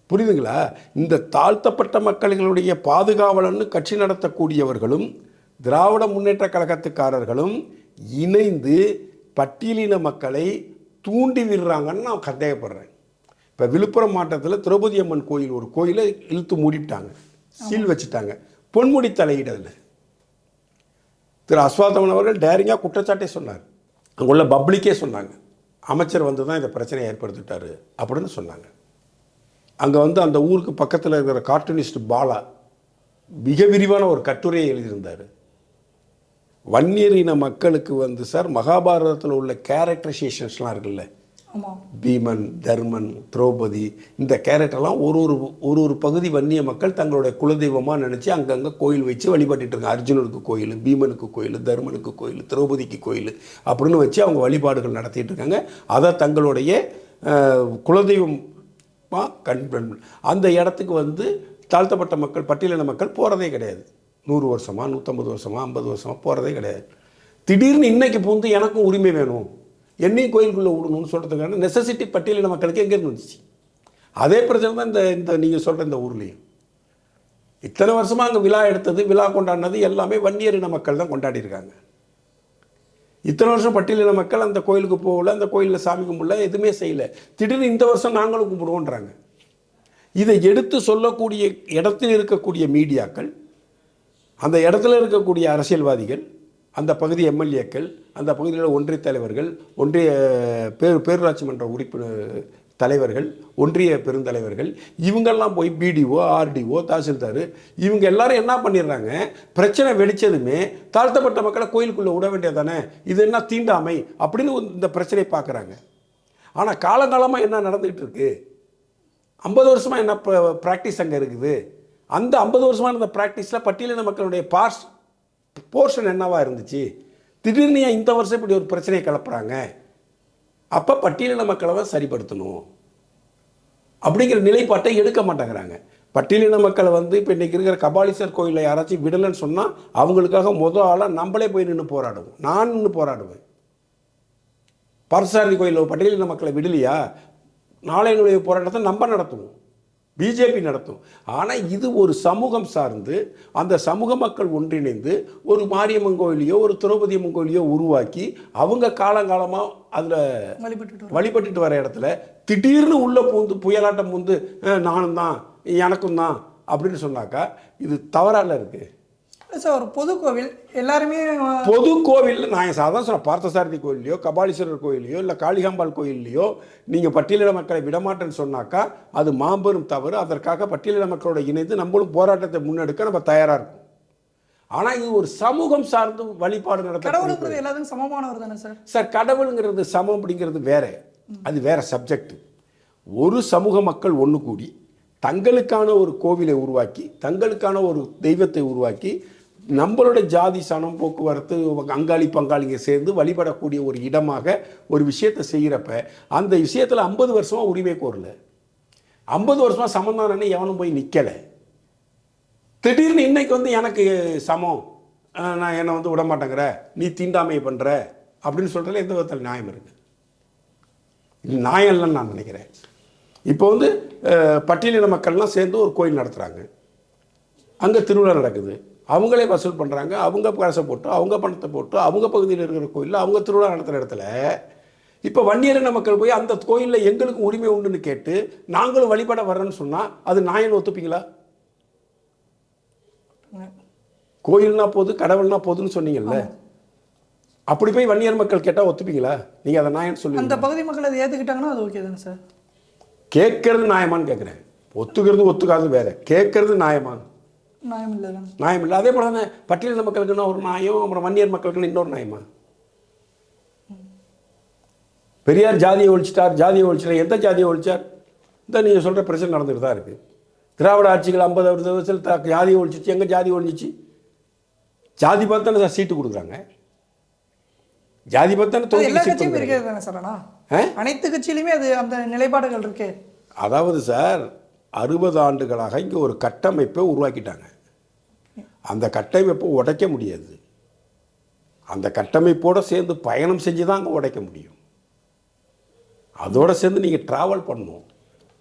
புரியுதுங்களா? இந்த தாழ்த்தப்பட்ட மக்களுடைய பாதுகாவலன்னு கட்சி நடத்தக்கூடியவர்களும் திராவிட முன்னேற்ற கழகத்துக்காரர்களும் இணைந்து பட்டியலின மக்களை தூண்டி விடுறாங்கன்னு நான் சந்தேகப்படுறேன். இப்போ விழுப்புரம் மாவட்டத்தில் திரௌபதி அம்மன் கோயில் ஒரு கோயிலை இழுத்து மூடிவிட்டாங்க, சீல் வச்சுட்டாங்க, பொன்முடி தலையிடல. திரு அஸ்வாதமன் அவர்கள் டேரிங்காக குற்றச்சாட்டை சொன்னார். அங்குள்ள பப்ளிக்கே சொன்னாங்க, அமைச்சர் வந்து தான் இந்த பிரச்சனையை ஏற்படுத்திட்டார் அப்படின்னு சொன்னாங்க. அங்கே வந்து அந்த ஊருக்கு பக்கத்தில் இருக்கிற கார்ட்டூனிஸ்ட் பாலா மிக விரிவான ஒரு கட்டுரையை எழுதியிருந்தார். வன்னியர் இன மக்களுக்கு வந்து சார் மகாபாரதத்தில் உள்ள கேரக்டரைசேஷன்ஸ்லாம் இருக்குல்ல, பீமன், தர்மன், திரௌபதி, இந்த கேரக்டர்லாம் ஒரு பகுதி வன்னிய மக்கள் தங்களுடைய குலதெய்வமாக நினச்சி அங்கங்கே கோயில் வச்சு வழிபாட்டுட்டு இருக்காங்க. அர்ஜுனனுக்கு கோயில், பீமனுக்கு கோயில், தர்மனுக்கு கோயில், திரௌபதிக்கு கோயில் அப்படின்னு வச்சு அவங்க வழிபாடுகள் நடத்திட்டு இருக்காங்க. அதை தங்களுடைய குலதெய்வமாக அந்த இடத்துக்கு வந்து தாழ்த்தப்பட்ட மக்கள், பட்டியலின மக்கள் போகிறதே கிடையாது. 100 வருஷமா 150 வருஷமா 50 வருஷமா போகிறதே கிடையாது. திடீர்னு இன்னைக்கு பூந்து எனக்கும் உரிமை வேணும், என்னையும் கோயிலுக்குள்ளே விடணும்னு சொல்கிறதுக்கான நெசசிட்டி பட்டியலின மக்களுக்கு எங்கேருந்து வந்துச்சு? அதே பிரச்சனை தான் இந்த நீங்கள் சொல்கிற இந்த ஊர்லேயும். இத்தனை வருஷமாக அங்கே விழா எடுத்தது, விழா கொண்டாடினது எல்லாமே வன்னியரின மக்கள் தான் கொண்டாடிருக்காங்க. இத்தனை வருஷம் பட்டியலின மக்கள் அந்த கோயிலுக்கு போகல, அந்த கோயிலில் சாமி கும்பிடல, எதுவுமே செய்யலை. திடீர்னு இந்த வருஷம் நாங்களும் கும்பிடுவோன்றாங்க. இதை எடுத்து சொல்லக்கூடிய இடத்தில் இருக்கக்கூடிய மீடியாக்கள், அந்த இடத்துல இருக்கக்கூடிய அரசியல்வாதிகள், அந்த பகுதி எம்எல்ஏக்கள், அந்த பகுதியில் ஒன்றிய தலைவர்கள், ஒன்றிய பேரூராட்சி மன்ற உறுப்பினர் தலைவர்கள், ஒன்றிய பெருந்தலைவர்கள், இவங்கெல்லாம் போய் பிடிஓ, ஆர்டிஓ, தாசில்தார், இவங்க எல்லாரும் என்ன பண்ணிடுறாங்க, பிரச்சனை வெடித்ததுமே தாழ்த்தப்பட்ட மக்களை கோயிலுக்குள்ளே விட வேண்டியதானே, இது என்ன தீண்டாமை அப்படின்னு இந்த பிரச்சனையை பார்க்குறாங்க. ஆனால் காலங்காலமாக என்ன நடந்துகிட்டு இருக்கு? 50 வருஷமாக என்ன ப்ராக்டிஸ் அங்கே இருக்குது? அந்த 50 வருஷமான அந்த ப்ராக்டிஸில் பட்டியலின மக்களுடைய போர்ஷன் என்னவா இருந்துச்சு? திடீர்னு இந்த வருஷம் இப்படி ஒரு பிரச்சனையை கிளப்புறாங்க. அப்போ பட்டியலின மக்களை தான் சரிப்படுத்தணும் அப்படிங்கிற நிலைப்பாட்டை எடுக்க மாட்டேங்கிறாங்க. பட்டியலின மக்களை வந்து இப்போ இன்றைக்கி இருக்கிற கபாலீஸ்வர் கோயிலில் யாராச்சும் விடலைன்னு சொன்னால் அவங்களுக்காக முதல் ஆளாக நம்மளே போய் நின்று போராடுவோம். நான் நின்று போராடுவேன். பார்த்தசாரதி கோயிலில் பட்டியலின மக்களை விடலையா, நாளையினுடைய போராட்டத்தை நம்ம நடத்துவோம், பிஜேபி நடத்தும். ஆனால் இது ஒரு சமூகம் சார்ந்து அந்த சமூக மக்கள் ஒன்றிணைந்து ஒரு மாரியம்மன் கோயிலையோ ஒரு திரௌபதி அம்மன் கோயிலையோ உருவாக்கி அவங்க காலங்காலமாக அதில் வழிபட்டுட்டு வர இடத்துல திடீர்னு உள்ளே பூந்து புயலாட்டம் பூந்து நானும் தான் எனக்கும் தான் அப்படின்னு சொன்னாக்கா இது தவறால இருக்குது சார். ஒரு பொது கோவில் எல்லாருமே பொது கோவில், நான் சாதாரண சொன்ன பார்த்தசாரதி கோயிலையோ கபாலீஸ்வரர் கோயிலையோ இல்லை காளிகாம்பாள் கோயிலையோ நீங்கள் பட்டியலின மக்களை விடமாட்டேன்னு சொன்னாக்கா அது மாபெரும் தவறு. அதற்காக பட்டியலின மக்களோட இணைந்து நம்மளும் போராட்டத்தை முன்னெடுக்க நம்ம தயாராக இருக்கும். ஆனால் இது ஒரு சமூகம் சார்ந்து வழிபாடு நடத்த எல்லாத்துக்கும் சமமானவர் தானே சார்? சார், கடவுளுங்கிறது சமம் அப்படிங்கிறது வேற, அது வேற சப்ஜெக்ட். ஒரு சமூக மக்கள் ஒன்று கூடி தங்களுக்கான ஒரு கோவிலை உருவாக்கி தங்களுக்கான ஒரு தெய்வத்தை உருவாக்கி நம்மளோட ஜாதி சனம் போக்குவரத்து அங்காளி பங்காளிங்க சேர்ந்து வழிபடக்கூடிய ஒரு இடமாக ஒரு விஷயத்தை செய்கிறப்ப அந்த விஷயத்தில் 50 வருஷமாக உரிமை கோரல, 50 வருஷமாக சமந்தானே எவனும் போய் நிற்கலை. திடீர்னு இன்னைக்கு வந்து எனக்கு சமம், நான் என்னை வந்து விட மாட்டேங்கிற, நீ தீண்டாமை பண்ணுற அப்படின்னு சொல்கிறதுல எந்த விதத்தில் நியாயம் இருக்குது? இது நியாயம் இல்லைன்னு நான் நினைக்கிறேன். இப்போ வந்து பட்டியலின மக்கள்லாம் சேர்ந்து ஒரு கோயில் நடத்துகிறாங்க. அங்கே திருவிழா நடக்குது, அவங்களே வசூல் பண்ணுறாங்க, அவங்க காசை போட்டு அவங்க பணத்தை போட்டு அவங்க பகுதியில் இருக்கிற கோயிலில் அவங்க திருவிழா நடத்துகிற இடத்துல இப்போ வன்னியரின மக்கள் போய் அந்த கோயிலில் எங்களுக்கு உரிமை உண்டுன்னு கேட்டு நாங்களும் வழிபட வர்றேன்னு சொன்னால் அது நாயன்னு ஒத்துப்பீங்களா? கோயில்னா போது கடவுள்னா போதுன்னு சொன்னீங்கல்ல, அப்படி போய் வன்னியர் மக்கள் கேட்டால் ஒத்துப்பீங்களா? நீங்கள் அதை நாயன்னு சொல்லி அந்த பகுதி மக்கள் அதை ஏற்றுக்கிட்டாங்கன்னா அது ஓகே தானே சார்? கேட்கறது நியாயமான்னு கேட்குறேன். ஒத்துக்கிறது ஒத்துக்காது வேற, கேட்கறது நியாயமா? நியாயம் இல்லை தானே? நியாயம் இல்லை. அதே போல தானே பட்டியலின மக்களுக்குன்னா ஒரு நியாயம், அப்புறம் வன்னியர் மக்களுக்குன்னு இன்னொரு நியாயமா? பெரியார் ஜாதியை ஒழிச்சிட்டார், ஜாதியை ஒழிச்சிட்டார். எந்த ஜாதியை ஒழிச்சார்? இந்த நீங்கள் சொல்கிற பிரச்சனை நடந்துட்டு தான் இருக்குது. திராவிட ஆட்சிகள் 50 வருஷத்தில் ஜாதியை ஒழிச்சிச்சு. எங்கே ஜாதி ஒழிஞ்சிச்சு? ஜாதி பார்த்து தானே சார் சீட்டு கொடுக்குறாங்க. ஜாதி பார்த்து தானே எல்லா கட்சியும் இருக்கிறது தானே சார்? ஆனால் அனைத்து கட்சியிலுமே அது அந்த நிலைப்பாடுகள் இருக்கு. அதாவது சார் 60 ஆண்டுகளாக இங்கே ஒரு கட்டமைப்பை உருவாக்கிட்டாங்க. அந்த கட்டமைப்பை உடைக்க முடியாது. அந்த கட்டமைப்போடு சேர்ந்து பயணம் செஞ்சு தான் அங்கே உடைக்க முடியும். அதோடு சேர்ந்து நீங்கள் ட்ராவல் பண்ணணும்.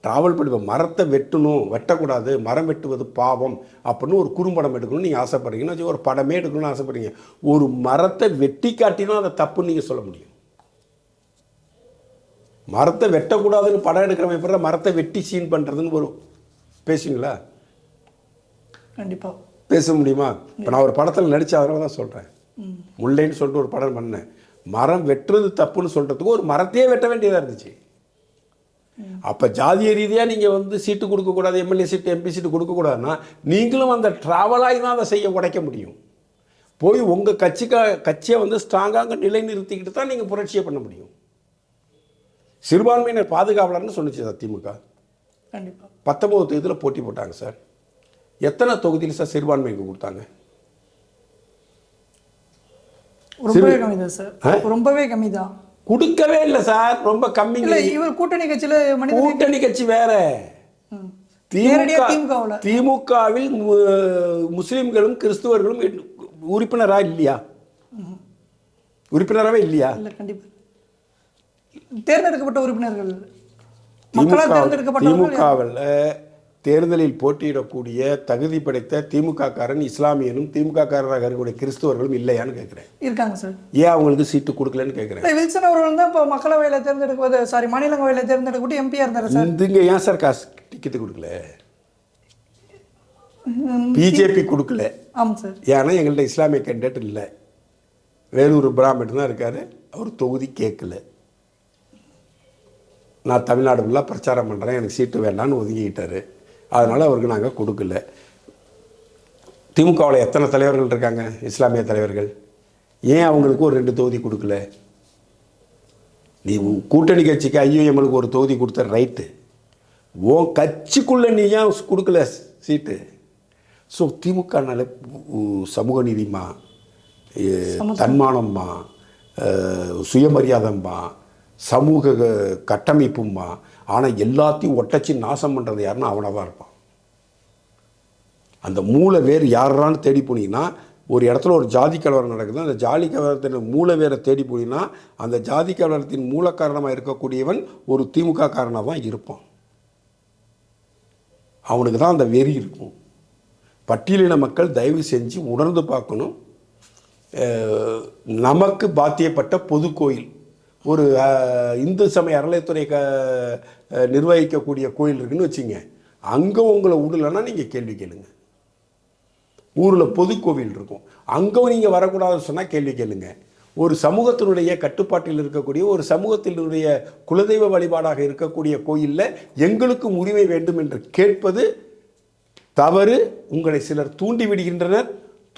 ட்ராவல் பண்ணி மரத்தை வெட்டணும், வெட்டக்கூடாது, மரம் வெட்டுவது பாவம் அப்படின்னு ஒரு குறும்படம் எடுக்கணும்னு நீங்கள் ஆசைப்படுறீங்கன்னா, ஒரு படமே எடுக்கணும்னு ஆசைப்படுறீங்க. ஒரு மரத்தை வெட்டி காட்டினா அதை தப்புன்னு நீங்கள் சொல்ல முடியும். மரத்தை வெட்டக்கூடாதுன்னு படம் எடுக்கிறவங்க எப்படி மரத்தை வெட்டி சீன் பண்ணுறதுன்னு ஒரு பேசுவீங்களா? கண்டிப்பாக பேச முடியுமா? இப்போ நான் ஒரு படத்தில் நடித்த அதனால தான் சொல்கிறேன். முல்லைன்னு சொல்லிட்டு ஒரு படம் பண்ணேன். மரம் வெட்டுறது தப்புன்னு சொல்கிறதுக்கு ஒரு மரத்தையே வெட்ட வேண்டியதாக இருந்துச்சு. அப்போ ஜாதிய ரீதியாக நீங்கள் சீட்டு கொடுக்கக்கூடாது, எம்எல்ஏ சீட்டு எம்பி சீட்டு கொடுக்கக்கூடாதுன்னா நீங்களும் அந்த ட்ராவலாகி தான் அதை செய்ய உடைக்க முடியும். போய் உங்கள் கட்சியை ஸ்ட்ராங்காக நிலைநிறுத்திக்கிட்டு தான் நீங்கள் புரட்சியை பண்ண முடியும். சிறுபான்மையினர் பாதுகாவலர்னு சொன்னிச்சு சார் திமுக. கண்டிப்பாக 19 தேதியில் போட்டி போட்டாங்க சார். எத்தனை தொகுதியில் சார் சிறுபான்மைக்கு கொடுத்தாங்க? ரொம்பவே கம்மி தான் சார். ரொம்பவே கம்மி தான். கொடுக்கவே இல்லை சார், ரொம்ப கம்மி. இல்லை, இவர் கூட்டணி கட்சியில் கூட்டணி கட்சி வேற. திமுகவில் முஸ்லிம்களும் கிறிஸ்துவர்களும் உறுப்பினராக இல்லையா? உறுப்பினராகவே இல்லையா? இல்லை, கண்டிப்பாக தேர்ந்தெடுக்கப்பட்ட உறுப்பினர்கள் திமுகவில் தேர்தலில் போட்டியிடக்கூடிய தகுதி படைத்த திமுக காரன் இஸ்லாமியனும் திமுக காரராக இருக்கக்கூடிய கிறிஸ்துவர்களும் இல்லையான்னு கேட்குறேன். இருக்காங்க சார். ஏன் அவங்களுக்கு சீட்டு கொடுக்கலன்னு கேட்குறேன். வில்சன் அவர்கள் தான் இப்போ மக்களவையில் தேர்ந்தெடுக்குவது மாநிலங்களவையில் தேர்ந்தெடுக்கப்பட்டு எம்பியாக இருந்தார் சார். இங்கே ஏன் சார் காசு டிக்கெட்டு கொடுக்கல? பிஜேபி கொடுக்கல. ஆமாம் சார். ஏன்னா எங்கள்கிட்ட இஸ்லாமிய கேண்டிடேட் இல்லை. வேலூர் பிராமணன் தான் இருக்கார், அவர் தொகுதி கேட்கல. நான் தமிழ்நாடு ஃபுல்லாக பிரச்சாரம் பண்ணுறேன், எனக்கு சீட்டு வேண்டான்னு ஒதுங்கிக்கிட்டார். அதனால் அவருக்கு நாங்கள் கொடுக்கல. திமுகவில் எத்தனை தலைவர்கள் இருக்காங்க இஸ்லாமிய தலைவர்கள்? ஏன் அவங்களுக்கு ஒரு 2 தொகுதி கொடுக்கல? நீ கூட்டணி கட்சிக்கு ஐயுஎம்எலுக்கு ஒரு தொகுதி கொடுத்த ரைட்டு, உன் கட்சிக்குள்ளே நீ ஏன் கொடுக்கல சீட்டு? ஸோ திமுகனால சமூக நீதிமா, தன்மானம்மா, சுயமரியாதைம்மா, சமூக கட்டமைப்பும்மா. ஆனால் எல்லாத்தையும் ஒட்டச்சி நாசம் பண்ணுறது யாருன்னா அவனாக தான் இருப்பான். அந்த மூளை வேறு யாரான்னு தேடி போனீங்கன்னா, ஒரு இடத்துல ஒரு ஜாதி கலவரம் நடக்குது, அந்த ஜாதி கலவரத்தின் மூளை வேரை தேடி போனீங்கன்னா அந்த ஜாதி கலவரத்தின் மூல காரணமாக இருக்கக்கூடியவன் ஒரு திமுக காரனாக தான் இருப்பான். அவனுக்கு தான் அந்த வெறி இருக்கும். பட்டியலின மக்கள் தயவு செஞ்சு உணர்ந்து பார்க்கணும். நமக்கு பாத்தியப்பட்ட பொது கோயில், ஒரு இந்து சமய அறநிலையத்துறை நிர்வகிக்கக்கூடிய கோயில் இருக்குன்னு வச்சுங்க, அங்கே உங்களை விடலைன்னா நீங்கள் கேள்வி கேளுங்க. ஊரில் பொது கோவில் இருக்கும், அங்கே நீங்கள் வரக்கூடாதுன்னு சொன்னால் கேள்வி கேளுங்க. ஒரு சமூகத்தினுடைய கட்டுப்பாட்டில் இருக்கக்கூடிய, ஒரு சமூகத்தினுடைய குலதெய்வ வழிபாடாக இருக்கக்கூடிய கோயிலில் எங்களுக்கும் உரிமை வேண்டும் என்று கேட்பது தவறு. உங்களை சிலர் தூண்டி விடுகின்றனர்.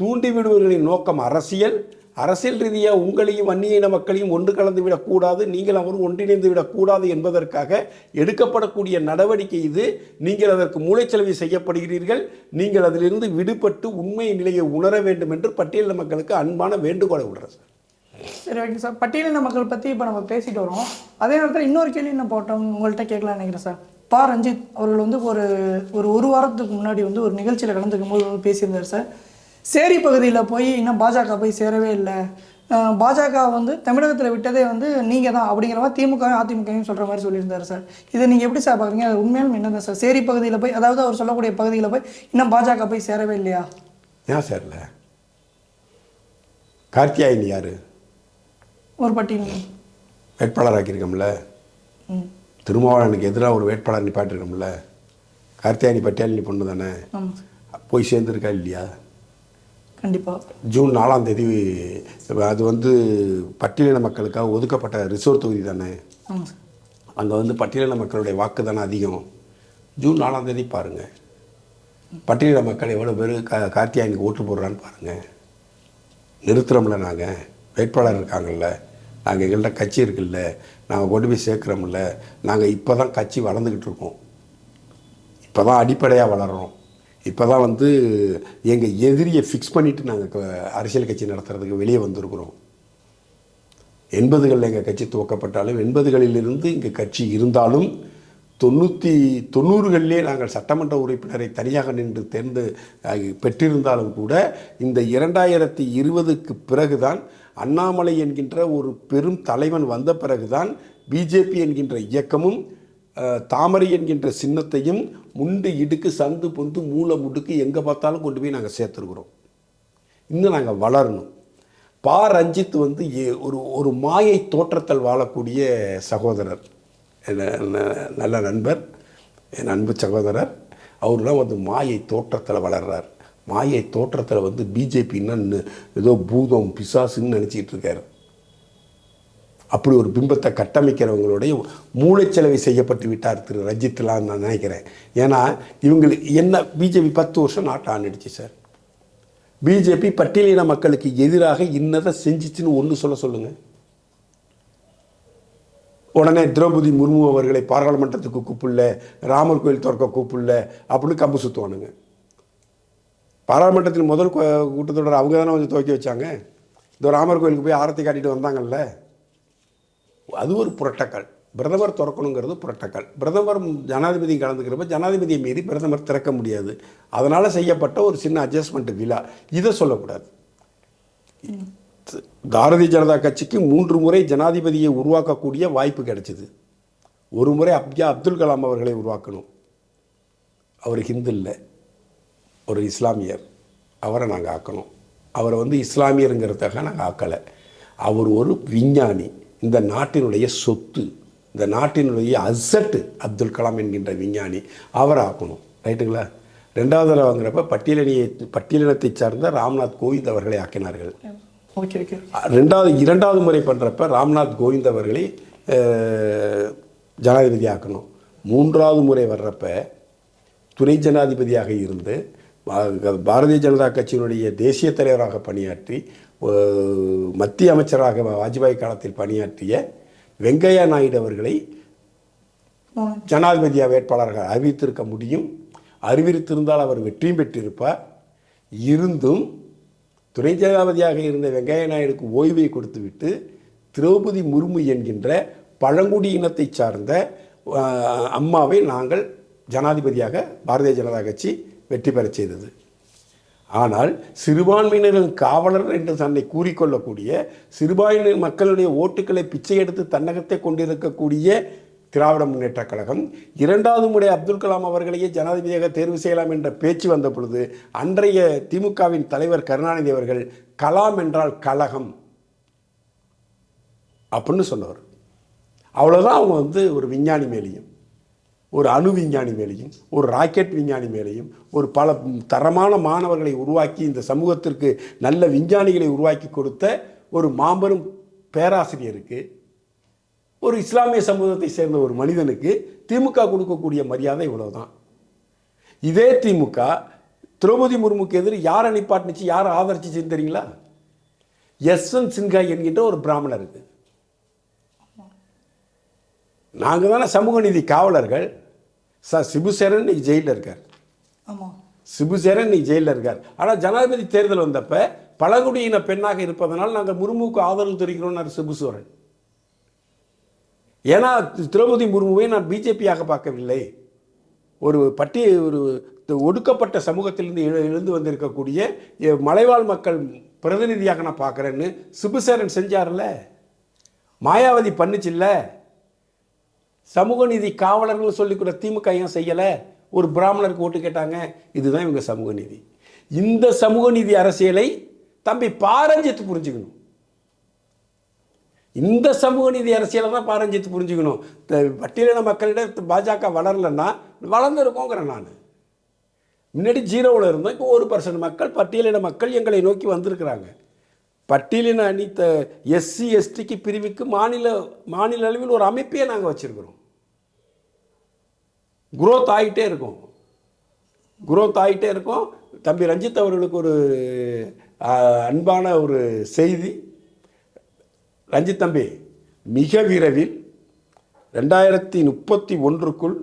தூண்டி விடுவர்களின் நோக்கம் அரசியல். அரசியல் ரீதியாக உங்களையும் வன்னியின மக்களையும் ஒன்று கலந்து விடக்கூடாது, நீங்கள் அவரும் ஒன்றிணைந்து விடக்கூடாது என்பதற்காக எடுக்கப்படக்கூடிய நடவடிக்கை இது. நீங்கள் அதற்கு மூளைச்சலவை செய்யப்படுகிறீர்கள். நீங்கள் அதிலிருந்து விடுபட்டு உண்மை நிலையை உணர வேண்டும் என்று பட்டியலின மக்களுக்கு அன்பான வேண்டுகோளை விடுறேன் சார். சரி, ஓகே சார். பட்டியலின மக்கள் பற்றி இப்போ நம்ம பேசிட்டு வரோம். அதே நேரத்தில் இன்னொரு கேள்வி நான் போட்டோம் உங்கள்கிட்ட கேட்கலான்னு நினைக்கிறேன் சார். ரஞ்சித் அவர்கள் ஒரு வாரத்துக்கு முன்னாடி ஒரு நிகழ்ச்சியில் கலந்துக்கும் போது பேசியிருந்தார் சார். சேரி பகுதியில் போய் இன்னும் பாஜக போய் சேரவே இல்லை, பாஜக வந்து தமிழகத்தில் விட்டதே வந்து நீங்கள் தான் அப்படிங்கிற மாதிரி திமுகவும் அதிமுகவும் சொல்கிற மாதிரி சொல்லியிருந்தார் சார். இதை நீங்கள் எப்படி சார் பார்க்குறீங்க? அது உண்மையாலும் என்னதான் சார் சேரி பகுதியில் போய், அதாவது அவர் சொல்லக்கூடிய பகுதியில் போய் இன்னும் பாஜக போய் சேரவே இல்லையா? ஏன் சேரல? கார்த்தியாயன் யார்? ஒரு பட்டியல் வேட்பாளர் ஆக்கியிருக்கோம்ல. திருமாவளவனுக்கு எதிராக ஒரு வேட்பாளர் நிப்பாட்டிருக்கோம்ல. கார்த்தியாயனி பட்டியாலினி பொண்ணு தானே, போய் சேர்ந்துருக்கா இல்லையா? கண்டிப்பாக. ஜூன் 4ஆம் தேதி அது வந்து பட்டியலின மக்களுக்காக ஒதுக்கப்பட்ட ரிசோர்ட் தொகுதி தானே. அங்கே வந்து பட்டியலின மக்களுடைய வாக்கு தானே அதிகம். ஜூன் 4ஆம் தேதி பாருங்கள், பட்டியலின மக்கள் எவ்வளோ பேர் கார்த்தியாயனுக்கு ஓட்டு போடுறான்னு பாருங்கள். நிறுத்துகிறோம்ல, நாங்கள் வேட்பாளர் இருக்காங்கல்ல, நாங்கள் எங்கள்கிட்ட கட்சி இருக்குல்ல, நாங்கள் கொண்டு போய் சேர்க்குறோம்ல. நாங்கள் இப்போ தான் கட்சி வளர்ந்துக்கிட்டு இருக்கோம், இப்போ தான் அடிப்படையாக வளர்கிறோம். இப்போ தான் வந்து எங்கள் எதிரியை ஃபிக்ஸ் பண்ணிவிட்டு நாங்கள் அரசியல் கட்சி நடத்துறதுக்கு வெளியே வந்திருக்கிறோம். 80களில் எங்கள் கட்சி துவக்கப்பட்டாலும் 80களிலிருந்து இங்கே கட்சி இருந்தாலும் 90களிலே நாங்கள் சட்டமன்ற உறுப்பினரை தனியாக நின்று தேர்ந்து பெற்றிருந்தாலும் கூட இந்த 2020க்கு பிறகுதான் அண்ணாமலை என்கின்ற ஒரு பெரும் தலைவன் வந்த பிறகுதான் பிஜேபி என்கின்ற இயக்கமும் தாமரை என்கின்ற சின்னத்தையும் முண்டு இடுக்கு சந்து பொந்து மூளை முடுக்கு எங்கே பார்த்தாலும் கொண்டு போய் நாங்கள் சேர்த்துருக்குறோம். இன்னும் நாங்கள் வளரணும். ரஞ்சித் வந்து ஒரு மாயை தோற்றத்தில் வாழக்கூடிய சகோதரர், நல்ல நண்பர், என் அன்பு சகோதரர். அவர்லாம் வந்து மாயை தோற்றத்தில் வளர்கிறார். மாயை தோற்றத்தில் வந்து பிஜேபின்னு ஏதோ பூதம் பிசாசுன்னு நினச்சிக்கிட்டு இருக்கார். அப்படி ஒரு பிம்பத்தை கட்டமைக்கிறவங்களுடைய மூளைச்சலவை செய்யப்பட்டு விட்டார் திரு ரஞ்சித்லாம் நான் நினைக்கிறேன். ஏன்னா இவங்களுக்கு என்ன, பிஜேபி 10 வருஷம் நாட்டை ஆண்டுடுச்சு சார். பிஜேபி பட்டியலின மக்களுக்கு எதிராக இன்னதை செஞ்சிச்சுன்னு ஒன்று சொல்லுங்கள். உடனே திரௌபதி முர்மு அவர்களை பாராளுமன்றத்துக்கு கூப்பிடல, ராமர் கோயில் திறக்க கூப்பிடல அப்படின்னு கம்பு சுற்றுவானுங்க. பாராளுமன்றத்தின் முதல் கூட்டத்தொடர் அவங்க தானே வந்து துவக்கி வச்சாங்க. இந்த ராமர் கோயிலுக்கு போய் ஆரத்தி காட்டிட்டு வந்தாங்கல்ல, அது ஒரு புரட்டக்கால். பிரதமர் திறக்கணுங்கிறது புரட்டக்கால். பிரதமர் ஜனாதிபதி கலந்துக்கிறப்ப ஜனாதிபதியை மீறி பிரதமர் திறக்க முடியாது. அதனால் செய்யப்பட்ட ஒரு சின்ன அட்ஜஸ்ட்மெண்ட் விழா, இதை சொல்லக்கூடாது. பாரதிய ஜனதா கட்சிக்கு 3 முறை ஜனாதிபதியை உருவாக்கக்கூடிய வாய்ப்பு கிடைச்சிது. ஒரு முறை அப்துல் கலாம் அவர்களை உருவாக்கணும். அவர் ஹிந்து இல்லை, ஒரு இஸ்லாமியர். அவரை நாங்கள் ஆக்கணும். அவரை வந்து இஸ்லாமியருங்கிறதுக்காக நாங்கள் ஆக்கலை. அவர் ஒரு விஞ்ஞானி, இந்த நாட்டினுடைய சொத்து, இந்த நாட்டினுடைய அசட்டு அப்துல் கலாம் என்கின்ற விஞ்ஞானி. அவரை ஆக்கணும். ரைட்டுங்களா? 2வது தடவை வாங்குறப்ப பட்டியலினத்தை சார்ந்த ராம்நாத் கோவிந்த் அவர்களை ஆக்கினார்கள். 2வது முறை பண்ணுறப்ப ராம்நாத் கோவிந்த் அவர்களை ஜனாதிபதி ஆக்கணும். 3வது முறை வர்றப்ப துணை ஜனாதிபதியாக இருந்து பாரதிய ஜனதா கட்சியினுடைய தேசிய தலைவராக பணியாற்றி மத்திய அமைச்சராக வாஜ்பாய் காலத்தில் பணியாற்றிய வெங்கையா நாயுடு அவர்களை ஜனாதிபதியாக வேட்பாளராக அறிவித்திருக்க முடியும். அறிவித்திருந்தால் அவர் வெற்றியும் பெற்றிருப்பார். இருந்தும் துணை ஜனாதிபதியாக இருந்த வெங்கையா நாயுடுக்கு ஓய்வை கொடுத்துவிட்டு திரௌபதி முர்மு என்கின்ற பழங்குடி இனத்தை சார்ந்த அம்மாவை நாங்கள் ஜனாதிபதியாக பாரதிய ஜனதா கட்சி வெற்றி பெற செய்தது. ஆனால் சிறுபான்மையினரின் காவலர் என்று தன்னை கூறிக்கொள்ளக்கூடிய, சிறுபான்மை மக்களுடைய ஓட்டுக்களை பிச்சை எடுத்து தன்னகத்தை கொண்டிருக்கக்கூடிய திராவிட முன்னேற்றக் கழகம் 2வது முறை அப்துல் கலாம் அவர்களையே ஜனாதிபதியாக தேர்வு செய்யலாம் என்ற பேச்சு வந்த பொழுது அன்றைய திமுகவின் தலைவர் கருணாநிதி அவர்கள் கலாம் என்றால் கழகம் அப்படின்னு சொன்னவர். அவ்வளோதான். அவங்க வந்து ஒரு விஞ்ஞானி மேலேயும், ஒரு அணு விஞ்ஞானி மேலேயும், ஒரு ராக்கெட் விஞ்ஞானி மேலேயும், ஒரு பல தரமான மாணவர்களை உருவாக்கி இந்த சமூகத்திற்கு நல்ல விஞ்ஞானிகளை உருவாக்கி கொடுத்த ஒரு மாபெரும் பேராசிரியருக்கு, ஒரு இஸ்லாமிய சமூகத்தை சேர்ந்த ஒரு மனிதனுக்கு திமுக கொடுக்கக்கூடிய மரியாதை இவ்வளவுதான். இதே திமுக திரௌபதி முர்முக்கு எதிர் யாரை நிப்பாட்டுச்சு, யாரை ஆதரிச்சுன்னு தெரியுங்களா? யஸ்வந்த் சின்ஹா என்கின்ற ஒரு பிராமணருக்கு. நாங்கள் தானே சமூக நீதி காவலர்கள். சிபுசேரன் இன்னைக்கு ஜெயிலில் இருக்கார். சிபுசேரன் இன்னைக்கு ஜெயிலில் இருக்கார். ஆனால் ஜனாதிபதி தேர்தல் வந்தப்ப பழங்குடியின பெண்ணாக இருப்பதனால் நாங்கள் முர்முவுக்கு ஆதரவு தெரிவிக்கிறோம் சிபுசோரன். ஏன்னா திரௌபதி முர்முவை நான் பிஜேபியாக பார்க்கவில்லை. ஒரு ஒடுக்கப்பட்ட சமூகத்திலிருந்து எழுந்து வந்திருக்கக்கூடிய மலைவாழ் மக்கள் பிரதிநிதியாக நான் பார்க்குறேன்னு சிபுசேரன் செஞ்சார்ல, மாயாவதி பண்ணுச்சில்ல, சமூக நீதி காவலர்கள் சொல்லிக்கூட திமுக ஏன் செய்யலை? ஒரு பிராமணருக்கு ஓட்டு கேட்டாங்க. இதுதான் இவங்க சமூக நீதி. இந்த சமூக நீதி அரசியலை தம்பி பாரஞ்சித்து புரிஞ்சுக்கணும். இந்த சமூக நீதி அரசியலை தான் பாரஞ்சித்து புரிஞ்சுக்கணும். பட்டியலின மக்களிடம் பாஜக வளரலன்னா வளர்ந்துருக்கோங்கிறேன் நான். முன்னாடி 0ல் இருந்தோம், இப்போ 1% மக்கள் பட்டியலின மக்கள் எங்களை நோக்கி வந்திருக்கிறாங்க. பட்டியலின அணித்த எஸ்சி எஸ்டிக்கு பிரிவுக்கு மாநில அளவில் ஒரு அமைப்பையே நாங்கள் வச்சுருக்கிறோம். குரோத் ஆகிட்டே இருக்கும். தம்பி ரஞ்சித் அவர்களுக்கு ஒரு அன்பான ஒரு செய்தி. ரஞ்சித் தம்பி, மிக விரைவில் 2031க்குள்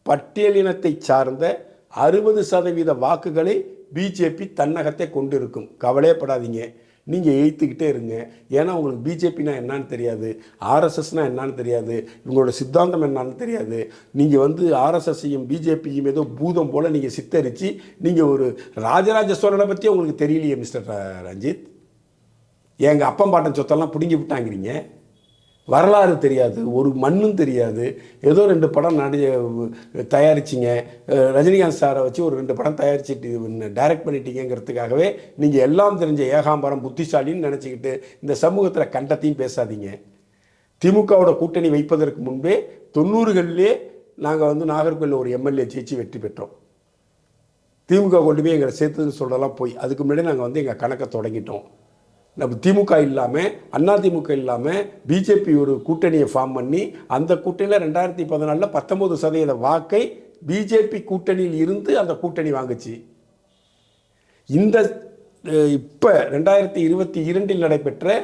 பட்டியலினத்தை சார்ந்த 60% வாக்குகளை பிஜேபி தன்னகத்தை கொண்டிருக்கும். கவலையப்படாதீங்க, நீங்கள் எய்த்துக்கிட்டே இருங்க. ஏன்னா உங்களுக்கு பிஜேபினா என்னன்னு தெரியாது, ஆர்எஸ்எஸ்னால் என்னன்னு தெரியாது, இவங்களோட சித்தாந்தம் என்னன்னு தெரியாது. நீங்கள் ஆர்எஸ்எஸ்ஸையும் பிஜேபியும் ஏதோ பூதம் போல் நீங்கள் சித்தரித்து நீங்கள் ஒரு ராஜராஜ சோழனை பற்றி உங்களுக்கு தெரியலையே மிஸ்டர் ரஞ்சித். எங்கள் அப்பம் பாட்டன் சொத்தெல்லாம் பிடுங்கி விட்டாங்கிறீங்க. வரலாறு தெரியாது, ஒரு மண்ணும் தெரியாது. ஏதோ 2 படம் தயாரிச்சிங்க, ரஜினிகாந்த் சாரை வச்சு ஒரு 2 படம் தயாரிச்சுட்டு டைரக்ட் பண்ணிட்டீங்கிறதுக்காகவே நீங்கள் எல்லாம் தெரிஞ்ச ஏகாம்பரம் புத்திசாலின்னு நினச்சிக்கிட்டு இந்த சமூகத்தில் கண்டத்தையும் பேசாதீங்க. திமுகவோட கூட்டணி வைப்பதற்கு முன்பே 90களிலே நாங்கள் நாகர்கோவில் ஒரு எம்எல்ஏ ஜெயிச்சு வெற்றி பெற்றோம். திமுக கொண்டு போய் எங்களை சேர்த்துன்னு சொல்லலாம் போய். அதுக்கு முன்னாடி நாங்கள் எங்கள் கணக்கை தொடங்கிட்டோம். நம்ம திமுக இல்லாமல் அதிமுக இல்லாமல் பிஜேபி ஒரு கூட்டணியை ஃபார்ம் பண்ணி அந்த கூட்டணியில் 2014 19% வாக்கை பிஜேபி கூட்டணியில் இருந்து அந்த கூட்டணி வாங்குச்சு. இந்த இப்போ 2022 நடைபெற்ற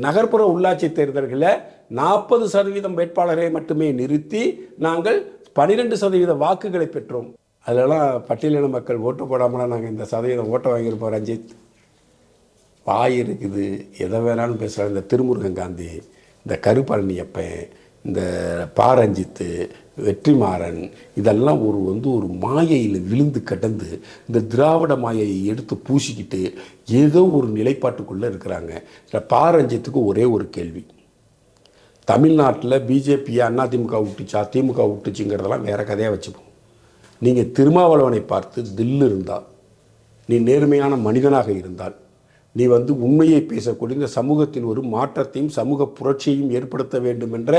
நகர்ப்புற உள்ளாட்சி தேர்தல்களில் 40% வேட்பாளரை மட்டுமே நிறுத்தி நாங்கள் 12% வாக்குகளை பெற்றோம். அதெல்லாம் பட்டியலின மக்கள் ஓட்டு போடாமலாம் நாங்கள் இந்த சதவீதம் ஓட்டை வாங்கியிருப்போம். ரஞ்சித், வாய் இருக்குது, எதை வேணாலும் பேசுகிறாங்க. இந்த திருமுருகன் காந்தி, இந்த கருப்பழனியப்பன், இந்த பாரஞ்சித்து, வெற்றிமாறன், இதெல்லாம் ஒரு மாயையில் விழுந்து கடந்து இந்த திராவிட மாயையை எடுத்து பூசிக்கிட்டு ஏதோ ஒரு நிலைப்பாட்டுக்குள்ளே இருக்கிறாங்க. பாரஞ்சித்துக்கு ஒரே ஒரு கேள்வி, தமிழ்நாட்டில் பிஜேபியை அதிமுக விட்டுச்சா திமுக விட்டுச்சுங்கிறதெல்லாம் வேறு கதையாக வச்சுப்போம். நீங்கள் திருமாவளவனை பார்த்து தில்லு இருந்தால், நீ நேர்மையான மனிதனாக இருந்தால், நீ உண்மையை பேசக்கூடிய இந்த சமூகத்தில் ஒரு மாற்றத்தையும் சமூக புரட்சியையும் ஏற்படுத்த வேண்டும் என்ற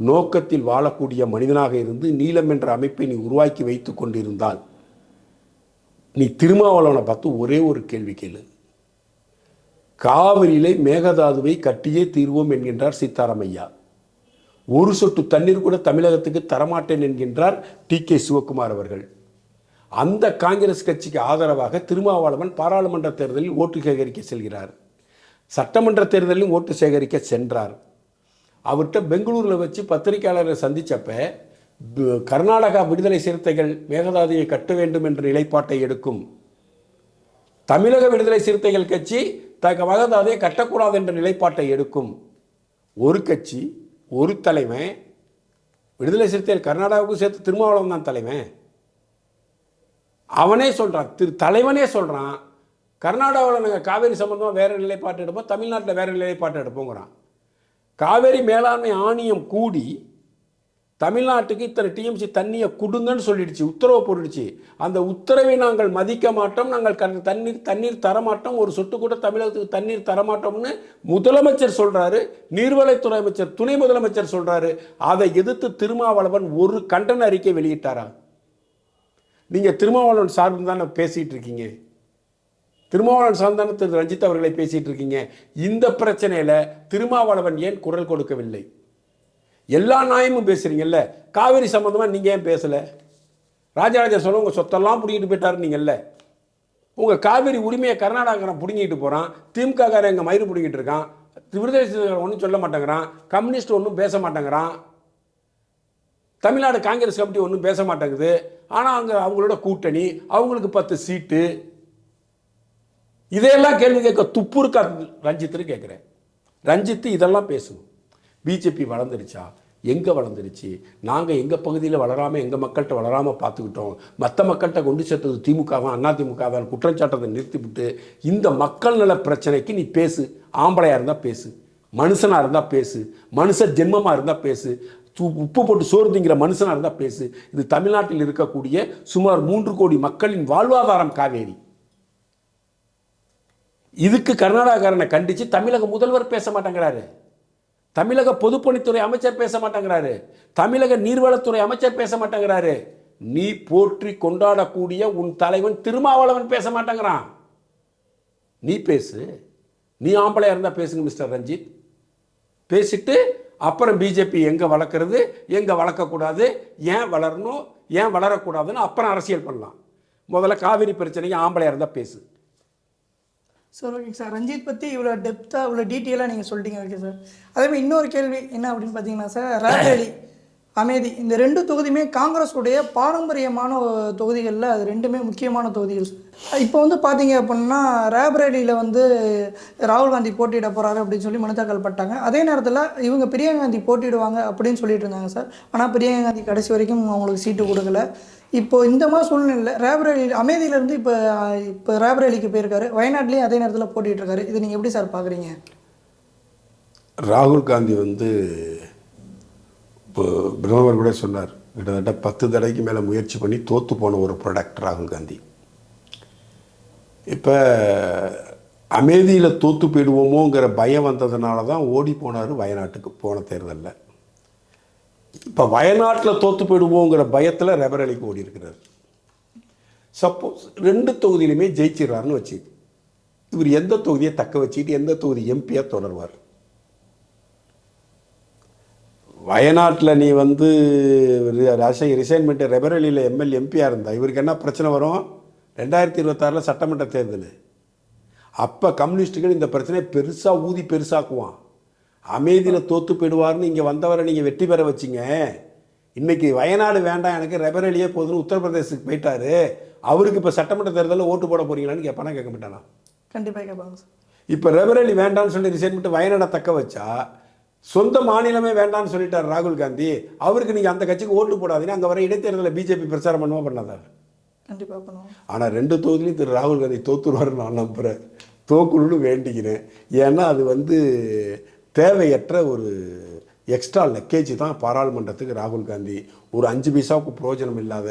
நோக்கத்தில் வாழக்கூடிய மனிதனாக இருந்து நீலம் என்ற அமைப்பை நீ உருவாக்கி வைத்து கொண்டிருந்தால், நீ திருமாவளவனை பார்த்து ஒரே ஒரு கேள்வி கேளு. காவிரியிலே மேகதாதுவை கட்டியே தீர்வோம் என்கின்றார் சீதாராமையா. ஒரு சொட்டு தண்ணீர் கூட தமிழகத்துக்கு தரமாட்டேன் என்கின்றார் டி.கே. சிவக்குமார் அவர்கள். அந்த காங்கிரஸ் கட்சிக்கு ஆதரவாக திருமாவளவன் பாராளுமன்ற தேர்தலில் ஓட்டு சேகரிக்க செல்கிறார். சட்டமன்ற தேர்தலிலும் ஓட்டு சேகரிக்க சென்றார். அவர்கிட்ட பெங்களூரில் வச்சு பத்திரிகையாளரை சந்தித்தப்ப கர்நாடகா விடுதலை சிறுத்தைகள் மேகதாதுவை கட்ட வேண்டும் என்ற நிலைப்பாட்டை எடுக்கும், தமிழக விடுதலை சிறுத்தைகள் கட்சி மேகதாதுவை கட்டக்கூடாது என்ற நிலைப்பாட்டை எடுக்கும். ஒரு கட்சி, ஒரு தலைவன். விடுதலை சிறுத்தைகள் கர்நாடகாவுக்கும் சேர்த்து திருமாவளவன் தான் தலைவன். அவனே சொல்கிறான், தலைவனே சொல்கிறான், கர்நாடகாவில் நாங்கள் காவேரி சம்பந்தமாக வேறு நிலைப்பாட்டு எடுப்போம், தமிழ்நாட்டில் வேறு நிலைப்பாட்டு எடுப்போங்கிறான். காவேரி மேலாண்மை ஆணையம் கூடி தமிழ்நாட்டுக்கு இத்தனை டிஎம்சி தண்ணியை கொடுங்கன்னு சொல்லிடுச்சு, உத்தரவு போட்டுடுச்சு. அந்த உத்தரவை நாங்கள் மதிக்க மாட்டோம், நாங்கள் தண்ணீர் தரமாட்டோம், ஒரு சொட்டு கூட தமிழகத்துக்கு தண்ணீர் தரமாட்டோம்னு முதலமைச்சர் சொல்கிறாரு. நீர்வளத்துறை அமைச்சர், துணை முதலமைச்சர் சொல்கிறாரு. அதை எதிர்த்து திருமாவளவன் ஒரு கண்டன அறிக்கை வெளியிட்டாரா? நீங்கள் திருமாவளவன் சார்பு தானே பேசிகிட்டு இருக்கீங்க, திருமாவளவன் சார்ந்தான திரு ரஞ்சித் அவர்களை பேசிகிட்டு இருக்கீங்க. இந்த பிரச்சனையில் திருமாவளவன் ஏன் குரல் கொடுக்கவில்லை? எல்லா நியாயமும் பேசுகிறீங்கல்ல, காவேரி சம்பந்தமாக நீங்கள் ஏன் பேசலை? ராஜராஜ சோழன் உங்கள் சொத்தெல்லாம் பிடிக்கிட்டு போயிட்டாரு நீங்கள்ல. உங்கள் காவேரி உரிமையை கர்நாடகாரன் பிடுங்கிட்டு போகிறான், திமுககாரன் எங்கள் மயிறு பிடிங்கிட்டு இருக்கான், விடுதலை சிறுத்தைகள் ஒன்றும் சொல்ல மாட்டேங்கிறான், கம்யூனிஸ்ட் ஒன்றும் பேச மாட்டேங்கிறான், தமிழ்நாடு காங்கிரஸ் கமிட்டி ஒன்றும் பேச மாட்டேங்குது. ஆனால் அவங்களோட கூட்டணி, அவங்களுக்கு 10 சீட்டு. இதையெல்லாம் கேள்வி கேட்க துப்பு இருக்கா ரஞ்சித்துன்னு கேட்குறேன். ரஞ்சித்து இதெல்லாம் பேசணும். பிஜேபி வளர்ந்துருச்சா, எங்கே வளர்ந்துருச்சு? நாங்கள் எங்கள் பகுதியில் வளராமல் எங்கள் மக்கள்கிட்ட வளராமல் பார்த்துக்கிட்டோம், மற்ற மக்கள்கிட்ட கொண்டு சேர்த்தது திமுக தான், அதிமுக தான் குற்றச்சாட்டத்தை நிறுத்திவிட்டு இந்த மக்கள் நல பிரச்சனைக்கு நீ பேசு. ஆம்பளையாக இருந்தால் பேசு, மனுஷனாக இருந்தால் பேசு, மனுஷ ஜென்மமாக இருந்தால் பேசு, உப்பு போட்டு சோறு திங்கிற மனுஷனாக இருந்தால் பேசு. இது தமிழ்நாட்டில் இருக்கக்கூடிய சுமார் 3 கோடி மக்களின் வாழ்வாதாரம் காவேரி. இதுக்கு கர்நாடகாரனை கண்டித்து தமிழக முதல்வர் பேச மாட்டேங்கிறாரு, தமிழக பொதுப்பணித்துறை அமைச்சர் பேச மாட்டேங்கிறாரு, தமிழக நீர்வளத்துறை அமைச்சர் பேச மாட்டேங்கிறாரு. நீ போற்றி கொண்டாடக்கூடிய உன் தலைவன் திருமாவளவன் பேச மாட்டேங்கிறான். நீ பேசு, நீ ஆம்பளையா இருந்தா பேசுங்க மிஸ்டர் ரஞ்சித். பேசிட்டு அப்புறம் பிஜேபி எங்கே வளர்க்குறது, எங்கே வளர்க்கக்கூடாது, ஏன் வளரணும், ஏன் வளரக்கூடாதுன்னு அப்புறம் அரசியல் பண்ணலாம். முதல்ல காவிரி பிரச்சனைக்கு ஆம்பளையா இருந்தால் பேசு. சார் ஓகே சார், ரஞ்சித் பற்றி இவ்வளோ டெப்த்தாக இவ்வளோ டீட்டெயிலாக நீங்கள் சொல்லிட்டீங்க. ஓகே சார், அதேமாதிரி இன்னொரு கேள்வி என்ன அப்படின்னு பார்த்தீங்கன்னா சார், ரேபரேலி அமேதி இந்த 2 தொகுதியுமே காங்கிரஸுடைய பாரம்பரியமான தொகுதிகளில் அது 2மே முக்கியமான தொகுதிகள். இப்போ வந்து பார்த்தீங்க அப்படின்னா ரேபரேலியில் வந்து ராகுல் காந்தி போட்டியிட போகிறாரு அப்படின்னு சொல்லி மனு தாக்கல் பட்டாங்க. அதே நேரத்தில் இவங்க பிரியங்கா காந்தி போட்டியிடுவாங்க அப்படின்னு சொல்லிட்டு இருந்தாங்க சார். ஆனால் பிரியங்கா காந்தி கடைசி வரைக்கும் அவங்களுக்கு சீட்டு கொடுக்கல. இப்போ இந்த மாதிரி சூழ்நிலை ரேபரேலி அமேதியிலேருந்து இப்போ ரேபரேலிக்கு போயிருக்காரு, வயநாட்டிலையும் அதே நேரத்தில் போட்டிட்டு இருக்காரு. இது நீங்கள் எப்படி சார் பார்க்குறீங்க? ராகுல் காந்தி வந்து இப்போ பிரதமர் கூட சொன்னார், கிட்டத்தட்ட 10 தடவைக்கு மேலே முயற்சி பண்ணி தோற்று போன ஒரு ப்ராடக்ட் ராகுல் காந்தி. இப்போ அமேதியில் தோற்று போயிடுவோமோங்கிற பயம் வந்ததுனால தான் ஓடி போனார் வயநாட்டுக்கு போன தேர்தலில். இப்போ வயநாட்டில் தோற்று போயிடுவோங்கிற பயத்தில் ரேபரேலிக்கு ஓடி இருக்கிறார். சப்போஸ் 2 தொகுதியிலுமே ஜெயிச்சிடறாருன்னு வச்சு இவர் எந்த தொகுதியை தக்க வச்சுக்கிட்டு எந்த தொகுதி எம்பியாக தொடர்வார்? வயநாட்டில் நீ வந்து ரிசைன்மெண்ட்டு ரெபரேலியில் எம்எல்ஏ எம்பியாக இருந்தால் இவருக்கு என்ன பிரச்சனை வரும்? 2026 சட்டமன்ற தேர்தல். அப்போ கம்யூனிஸ்ட்டுகள் இந்த பிரச்சனையை பெருசாக ஊதி பெருசாக்குவான். அமேதியில் தோற்று போயிடுவார்னு இங்கே வந்தவரை நீங்கள் வெற்றி பெற வச்சிங்க. இன்றைக்கி வயநாடு வேண்டாம் எனக்கு ரெபரேலியே போதுன்னு உத்தரப்பிரதேசத்துக்கு போயிட்டாரு. அவருக்கு இப்போ சட்டமன்ற தேர்தலில் ஓட்டு போட போகிறீங்களான்னு கேட்பானா கேட்க மாட்டானா? கண்டிப்பாக கேட்பாங்க சார். இப்போ ரெபரேலி வேண்டான்னு சொல்லி ரிசைன்மெண்ட்டு வயநாடை தக்க வச்சா சொந்த மாநிலமே வேண்டான்னு சொல்லிட்டார் ராகுல் காந்தி. அவருக்கு நீங்கள் அந்த கட்சிக்கு ஓட்டு போடாதீங்கன்னா அங்கே வர இடைத்தேர்தலில் பிஜேபி பிரச்சாரம் பண்ணுவா பண்ணாதார்? கண்டிப்பாக பண்ணுவோம். ஆனால் 2 தொகுதியிலையும் திரு ராகுல் காந்தி தோற்றுருவாருன்னு நான் நம்புகிறேன், தோக்குன்னு வேண்டிக்கிறேன். ஏன்னா அது வந்து தேவையற்ற ஒரு எக்ஸ்ட்ரா லக்கேஜ் தான் பாராளுமன்றத்துக்கு ராகுல் காந்தி. ஒரு 5 பைசாவுக்கு பிரயோஜனம் இல்லாத,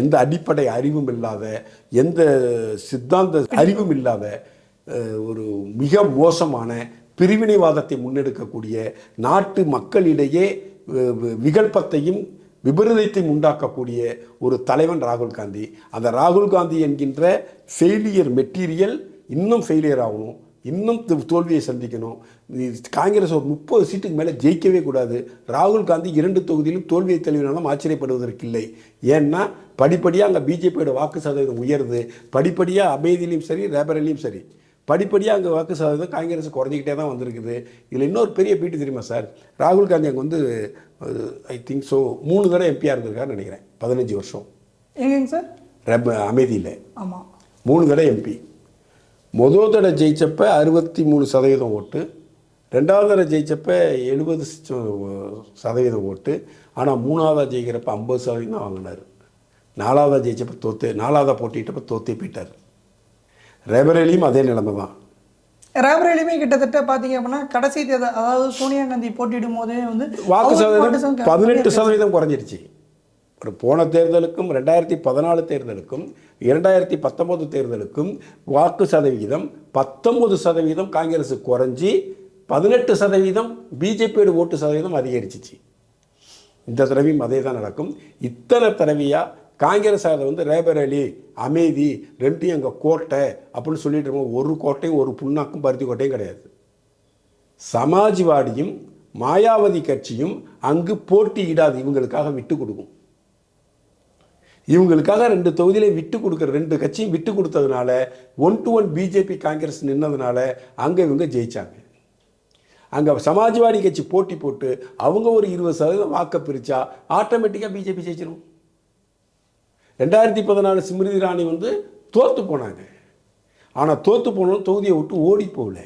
எந்த அடிப்படை அறிவும் இல்லாத, எந்த சித்தாந்த அறிவும் இல்லாத ஒரு மிக மோசமான பிரிவினைவாதத்தை முன்னெடுக்கக்கூடிய, நாட்டு மக்களிடையே விகல்பத்தையும் விபரீதத்தையும் உண்டாக்கக்கூடிய ஒரு தலைவன் ராகுல் காந்தி. அந்த ராகுல் காந்தி என்கின்ற ஃபெயிலியர் மெட்டீரியல் இன்னும் ஃபெயிலியர் ஆகணும், இன்னும் தோல்வியை சந்திக்கணும். காங்கிரஸ் ஒரு 30 சீட்டுக்கு மேலே ஜெயிக்கவே கூடாது. ராகுல் காந்தி 2 தொகுதியிலும் தோல்வியை தழுவினாலும் ஆச்சரியப்படுவதற்கில்லை. ஏன்னா படிப்படியாக அங்கே பிஜேபியோட வாக்கு சதவீதம் உயருது. படிப்படியாக அமேதியிலையும் சரி ரேபரேலியும் சரி படிப்படியாக அங்கே வாக்கு சதவீதம் காங்கிரஸ் குறைஞ்சிக்கிட்டே தான் வந்திருக்குது. இதில் இன்னொரு பெரிய பீட்டு தெரியுமா சார்? ராகுல் காந்தி அங்கே வந்து ஐ திங்க் ஸோ 3 தடவை எம்பியாக இருந்திருக்காருன்னு நினைக்கிறேன். 15 வருஷம். எங்கேங்க சார்? அமேதியில். ஆமாம், 3 தடவை எம்பி. முதல் தடவை ஜெயிச்சப்ப 63% ஓட்டு, 2வது தடவை ஜெயிச்சப்ப 70% ஓட்டு. ஆனால் 3வது ஜெயிக்கிறப்ப 50% தான் வாங்கினார். 4வது ஜெயிச்சப்ப 4வது போட்டிட்டப்ப தோத்தே போயிட்டார். ரேபரேலியும் அதே நிலைமை தான். ரேபரேலியுமே கிட்டத்தட்ட பார்த்தீங்க அப்படின்னா கடைசி தேர்தல், அதாவது சோனியா காந்தி போட்டியிடும் போதே வந்து வாக்கு சதவீதம் 18% குறைஞ்சிருச்சு. ஒரு போன தேர்தலுக்கும் 2014 தேர்தலுக்கும் 2019 தேர்தலுக்கும் வாக்கு சதவிகிதம் 19% காங்கிரஸு குறைஞ்சி 18% பிஜேபியோட ஓட்டு சதவீதம் அதிகரிச்சிச்சு. இந்த தடவையும் அதே தான் நடக்கும். இத்தனை தடவையாக காங்கிரஸ் அதை வந்து ரேபரேலி அமேதி 2யும் எங்கள் கோட்டை அப்படின்னு சொல்லிட்டு இருக்கோம். ஒரு கோட்டையும் ஒரு புண்ணாக்கும் பருத்தி கோட்டையும் கிடையாது. சமாஜ்வாடியும் மாயாவதி கட்சியும் அங்கு போட்டியிடாது, இவங்களுக்காக விட்டு கொடுக்கும். இவங்களுக்காக 2 தொகுதியிலே விட்டு கொடுக்குற 2 கட்சியும் விட்டு கொடுத்ததுனால 1-1 பிஜேபி காங்கிரஸ் நின்னதுனால அங்கே இவங்க ஜெயிச்சாங்க. அங்கே சமாஜ்வாடி கட்சி போட்டி போட்டு அவங்க ஒரு 20% வாக்கை பிரித்தா ஆட்டோமேட்டிக்காக பிஜேபி ஜெயிச்சிடும். 2014 ஸ்மிருதி இரானி வந்து தோற்று போனாங்க. ஆனால் தோற்று போனோம் தொகுதியை விட்டு ஓடி போகல.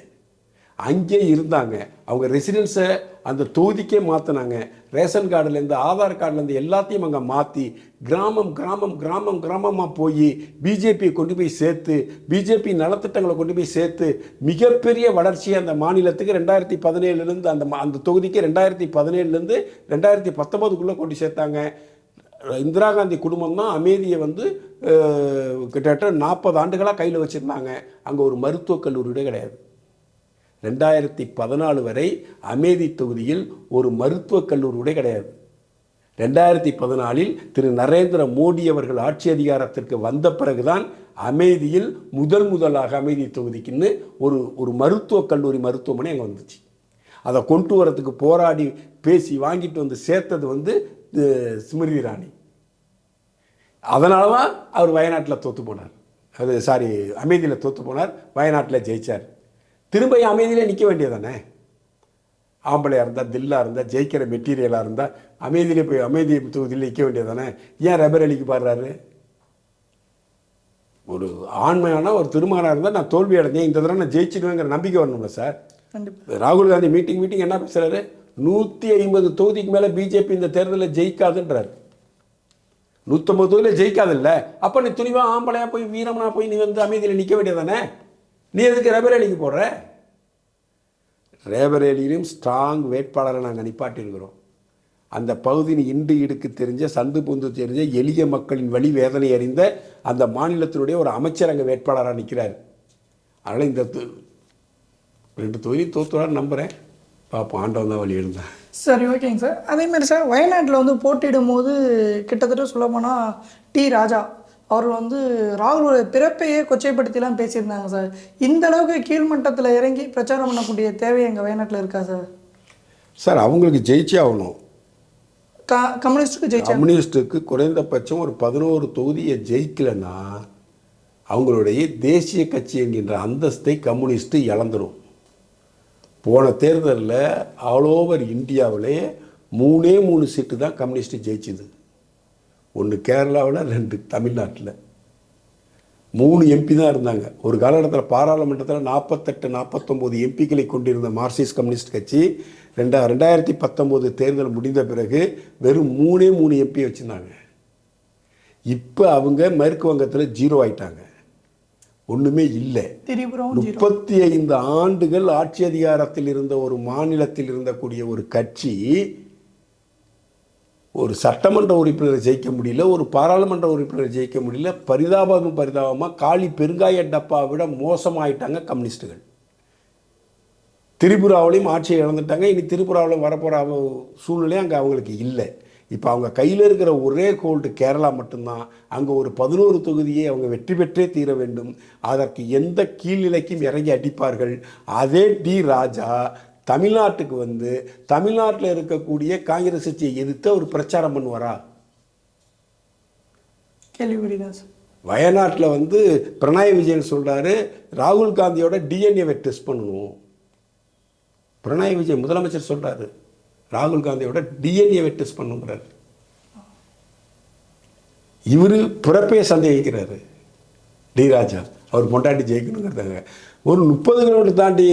அங்கே இருந்தாங்க. அவங்க ரெசிடென்ஸை அந்த தொகுதிக்கே மாற்றினாங்க. ரேஷன் கார்டுலேருந்து ஆதார் கார்டுலேருந்து எல்லாத்தையும் அங்கே மாற்றி கிராமமாக போய் பிஜேபியை கொண்டு போய் சேர்த்து பிஜேபி நலத்திட்டங்களை கொண்டு போய் சேர்த்து மிகப்பெரிய வளர்ச்சியை அந்த மாநிலத்துக்கு 2017 அந்த தொகுதிக்கு 2017 2019 கொண்டு சேர்த்தாங்க. இந்திரா காந்தி குடும்பம் தான் அமேதியை கிட்டத்தட்ட 40 ஆண்டுகளாக கையில் வச்சுருந்தாங்க. அங்கே ஒரு மருத்துவக் கல்லூரியோட கிடையாது. 2014 வரை அமேதி தொகுதியில் ஒரு மருத்துவக் கல்லூரியோட கிடையாது. 2014 திரு நரேந்திர மோடி அவர்கள் ஆட்சி அதிகாரத்திற்கு வந்த பிறகுதான் அமேதியில் முதலாக அமேதி தொகுதிக்குன்னு ஒரு மருத்துவக் கல்லூரி மருத்துவமனை அங்கே வந்துச்சு. அதை கொண்டு வரத்துக்கு போராடி பேசி வாங்கிட்டு வந்து சேர்த்தது ஸ்மிருதி இரானி. அதனால தான் அவர் வயநாட்டில் தோற்று போனார். அமேதியில் தோற்று போனார், வயநாட்டில் ஜெயிச்சார். திரும்ப அமைதியிலே நிற்க வேண்டியதானே? ஆம்பளையாக இருந்தால், தில்லாக இருந்தால், ஜெயிக்கிற மெட்டீரியலாக இருந்தால் அமைதியிலே போய் அமைதி தொகுதியில் நிற்க வேண்டியதானே? ஏன் ரபர் அலிக்கு பாடுறாரு? ஒரு ஆண்மையான ஒரு திருமகனாக இருந்தால் நான் தோல்வி அடைஞ்சேன், இந்த தடவை நான் ஜெயிச்சிடுவேங்கிற நம்பிக்கை வரணும்ல சார். ராகுல் காந்தி மீட்டிங் என்ன பேசுகிறாரு? 150 தொகுதிக்கு மேலே பிஜேபி இந்த தேர்தலில் ஜெயிக்காதுன்றார். 150 தொகுதியில் ஜெயிக்காதில்ல, அப்போ நீ துணிவாக ஆம்பளையாக போய் வீரம்னா போய் நீ அமைதியில் நிற்க வேண்டியதானே? நீ எதுக்கு ரேபரேலிக்கு போடுற? ரேபரேலியிலும் ஸ்ட்ராங் வேட்பாளரை நாங்கள் நிப்பாட்டியிருக்கிறோம். அந்த பகுதியின் இண்டு இடுக்கு தெரிஞ்ச சந்து பொந்து தெரிஞ்ச எளிய மக்களின் வழி வேதனை அறிந்த அந்த மாநிலத்தினுடைய ஒரு அமைச்சர் அங்கே வேட்பாளராக நிற்கிறார். அதனால் இந்த 2 தொகுதி தோற்றுவார் நம்புகிறேன். பார்ப்போம், ஆண்டவன் தான் வழி இருந்தான். சரி, ஓகேங்க சார். அதேமாதிரி சார், வயநாட்டில் போட்டியிடும் போது கிட்டத்தட்ட சொல்லப்போனால் டி ராஜா அவர் ராகுலோட பிறப்பையே கொச்சைப்படுத்திலாம் பேசியிருந்தாங்க சார். இந்த அளவுக்கு கீழ்மட்டத்தில் இறங்கி பிரச்சாரம் பண்ணக்கூடிய தேவை எங்கள் வயநாட்டில் இருக்கா சார்? சார், அவங்களுக்கு ஜெயிச்சே ஆகணும். கம்யூனிஸ்ட்டுக்கு குறைந்தபட்சம் ஒரு 11 தொகுதியை ஜெயிக்கலைன்னா அவங்களுடைய தேசிய கட்சி என்கின்ற அந்தஸ்தை கம்யூனிஸ்ட் இழந்துடும். போன தேர்தலில் ஆல் ஓவர் இந்தியாவிலே 3 சீட்டு தான் கம்யூனிஸ்ட் ஜெயிச்சுது. 1 கேரளாவில், 2 தமிழ்நாட்டில். 3 எம்பி தான் இருந்தாங்க. ஒரு காலகட்டத்தில் பாராளுமன்றத்தில் 48-49 எம்பிக்களை கொண்டிருந்த மார்க்சிஸ்ட் கம்யூனிஸ்ட் கட்சி 2019 தேர்தல் முடிந்த பிறகு வெறும் 3 எம்பி வச்சுருந்தாங்க. இப்போ அவங்க மேற்கு வங்கத்தில் 0 ஆயிட்டாங்க, ஒன்றுமே இல்லை. 35 ஆண்டுகள் ஆட்சி அதிகாரத்தில் இருந்த ஒரு மாநிலத்தில் இருந்தக்கூடிய ஒரு கட்சி ஒரு சட்டமன்ற உறுப்பினரை ஜெயிக்க முடியல, ஒரு பாராளுமன்ற உறுப்பினரை ஜெயிக்க முடியல. பரிதாபமாக காலி பெருங்காய டப்பா விட மோசமாயிட்டாங்க கம்யூனிஸ்டுகள். திரிபுராவிலையும் ஆட்சியை இழந்துட்டாங்க. இனி திரிபுராவில் வரப்போகிற சூழ்நிலை அங்கே அவங்களுக்கு இல்லை. இப்போ அவங்க கையில் இருக்கிற ஒரே கோல்டு கேரளா மட்டும்தான். அங்கே ஒரு 11 தொகுதியை அவங்க வெற்றி பெற்றே தீர வேண்டும். அதற்கு எந்த கீழ்நிலைக்கும் இறங்கி அடிப்பார்கள். அதே டி ராஜா தமிழ்நாட்டுக்கு தமிழ்நாட்டில் இருக்கக்கூடிய காங்கிரஸ் கட்சியை எதிர்த்து ஒரு பிரச்சாரம் பண்ணுவாரா? கேள்விப்படிதான் சார். வயநாட்டில் பினராயி விஜயன் சொல்கிறாரு, ராகுல் காந்தியோட டிஎன்ஏவை டெஸ்ட் பண்ணணும். பினராயி விஜயன் முதலமைச்சர் சொல்கிறாரு, ராகுல் காந்தியோட டிஎன்ஏவை டெஸ்ட் பண்ணுங்கிறார். இவர் பிறப்பையை சந்தேகிக்கிறாரு டி ராஜா. அவர் பொண்டாட்டி ஜெயிக்கணுங்கிறதாங்க. ஒரு 30 கிலோமீட்டர் தாண்டி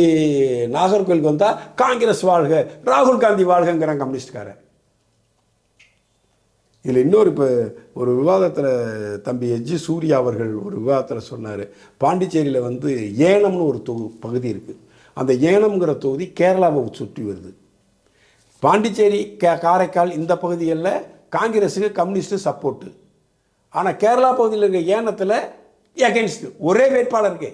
நாகர்கோவிலுக்கு வந்தால் காங்கிரஸ் வாழ்க, ராகுல் காந்தி வாழ்கங்கிறாங்க கம்யூனிஸ்ட்காரன். இதில் இன்னொரு இப்போ ஒரு விவாதத்தில் தம்பி எஜ்ஜி சூர்யா அவர்கள் ஒரு விவாதத்தில் சொன்னார், பாண்டிச்சேரியில் ஏனம்னு ஒரு பகுதி இருக்குது. அந்த ஏனம்ங்கிற தொகுதி கேரளாவை சுற்றி வருது. பாண்டிச்சேரி, காரைக்கால் இந்த பகுதிகளில் காங்கிரஸுக்கு கம்யூனிஸ்ட்டு சப்போர்ட்டு. ஆனால் கேரளா பகுதியில் இருக்க ஏனத்தில் எகென்ஸ்ட் ஒரே வேட்பாளருக்கு.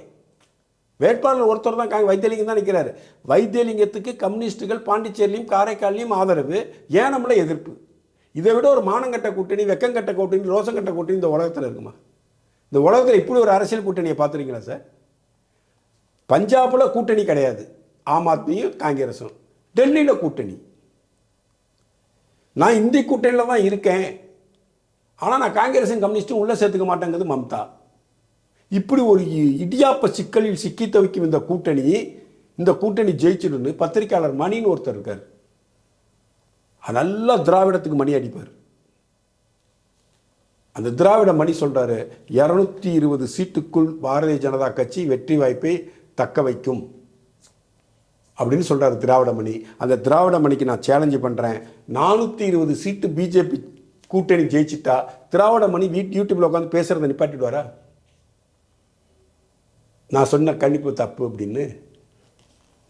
வேட்பாளர் ஒருத்தர் தான், வைத்தியலிங்கம் தான் நிற்கிறாரு. வைத்தியலிங்கத்துக்கு கம்யூனிஸ்ட்டுகள் பாண்டிச்சேரிலையும் காரைக்கால்லையும் ஆதரவு, ஏனம்ல எதிர்ப்பு. இதை விட ஒரு மானங்கட்ட கூட்டணி, வெக்கங்கட்ட கூட்டணி, ரோசங்கட்ட கூட்டணி இந்த உலகத்தில் இருக்குமா? இந்த உலகத்தில் இப்படி ஒரு அரசியல் கூட்டணியை பார்த்துருக்கீங்களா சார்? பஞ்சாபில் கூட்டணி கிடையாது, ஆம் ஆத்மியும் காங்கிரஸும். டெல்லியில் கூட்டணி. நான் இந்தி கூட்டணியில் தான் இருக்கேன், ஆனால் நான் காங்கிரஸும் கம்யூனிஸ்ட்டும் உள்ளே சேர்த்துக்க மாட்டேங்கிறது மம்தா. இப்படி ஒரு இடியாப்ப சிக்கலில் சிக்கி தவிக்கும் இந்த கூட்டணி ஜெயிச்சிடுன்னு பத்திரிகையாளர் மணின்னு ஒருத்தர் இருக்கார். நல்லா திராவிடத்துக்கு மணி அடிப்பார். அந்த திராவிட மணி சொல்றாரு, 220 சீட்டுக்குள் பாரதிய ஜனதா கட்சி வெற்றி வாய்ப்பை தக்க வைக்கும். அப்படின்னு சொல்கிறார் திராவிடமணி. அந்த திராவிடமணிக்கு நான் சேலஞ்சு பண்ணுறேன். 420 சீட்டு பிஜேபி கூட்டணி ஜெயிச்சிட்டா திராவிடமணி யூடியூப்பில் உட்காந்து பேசுகிறத நிப்பாட்டிடுவாரா? நான் சொன்ன கணிப்பு தப்பு அப்படின்னு.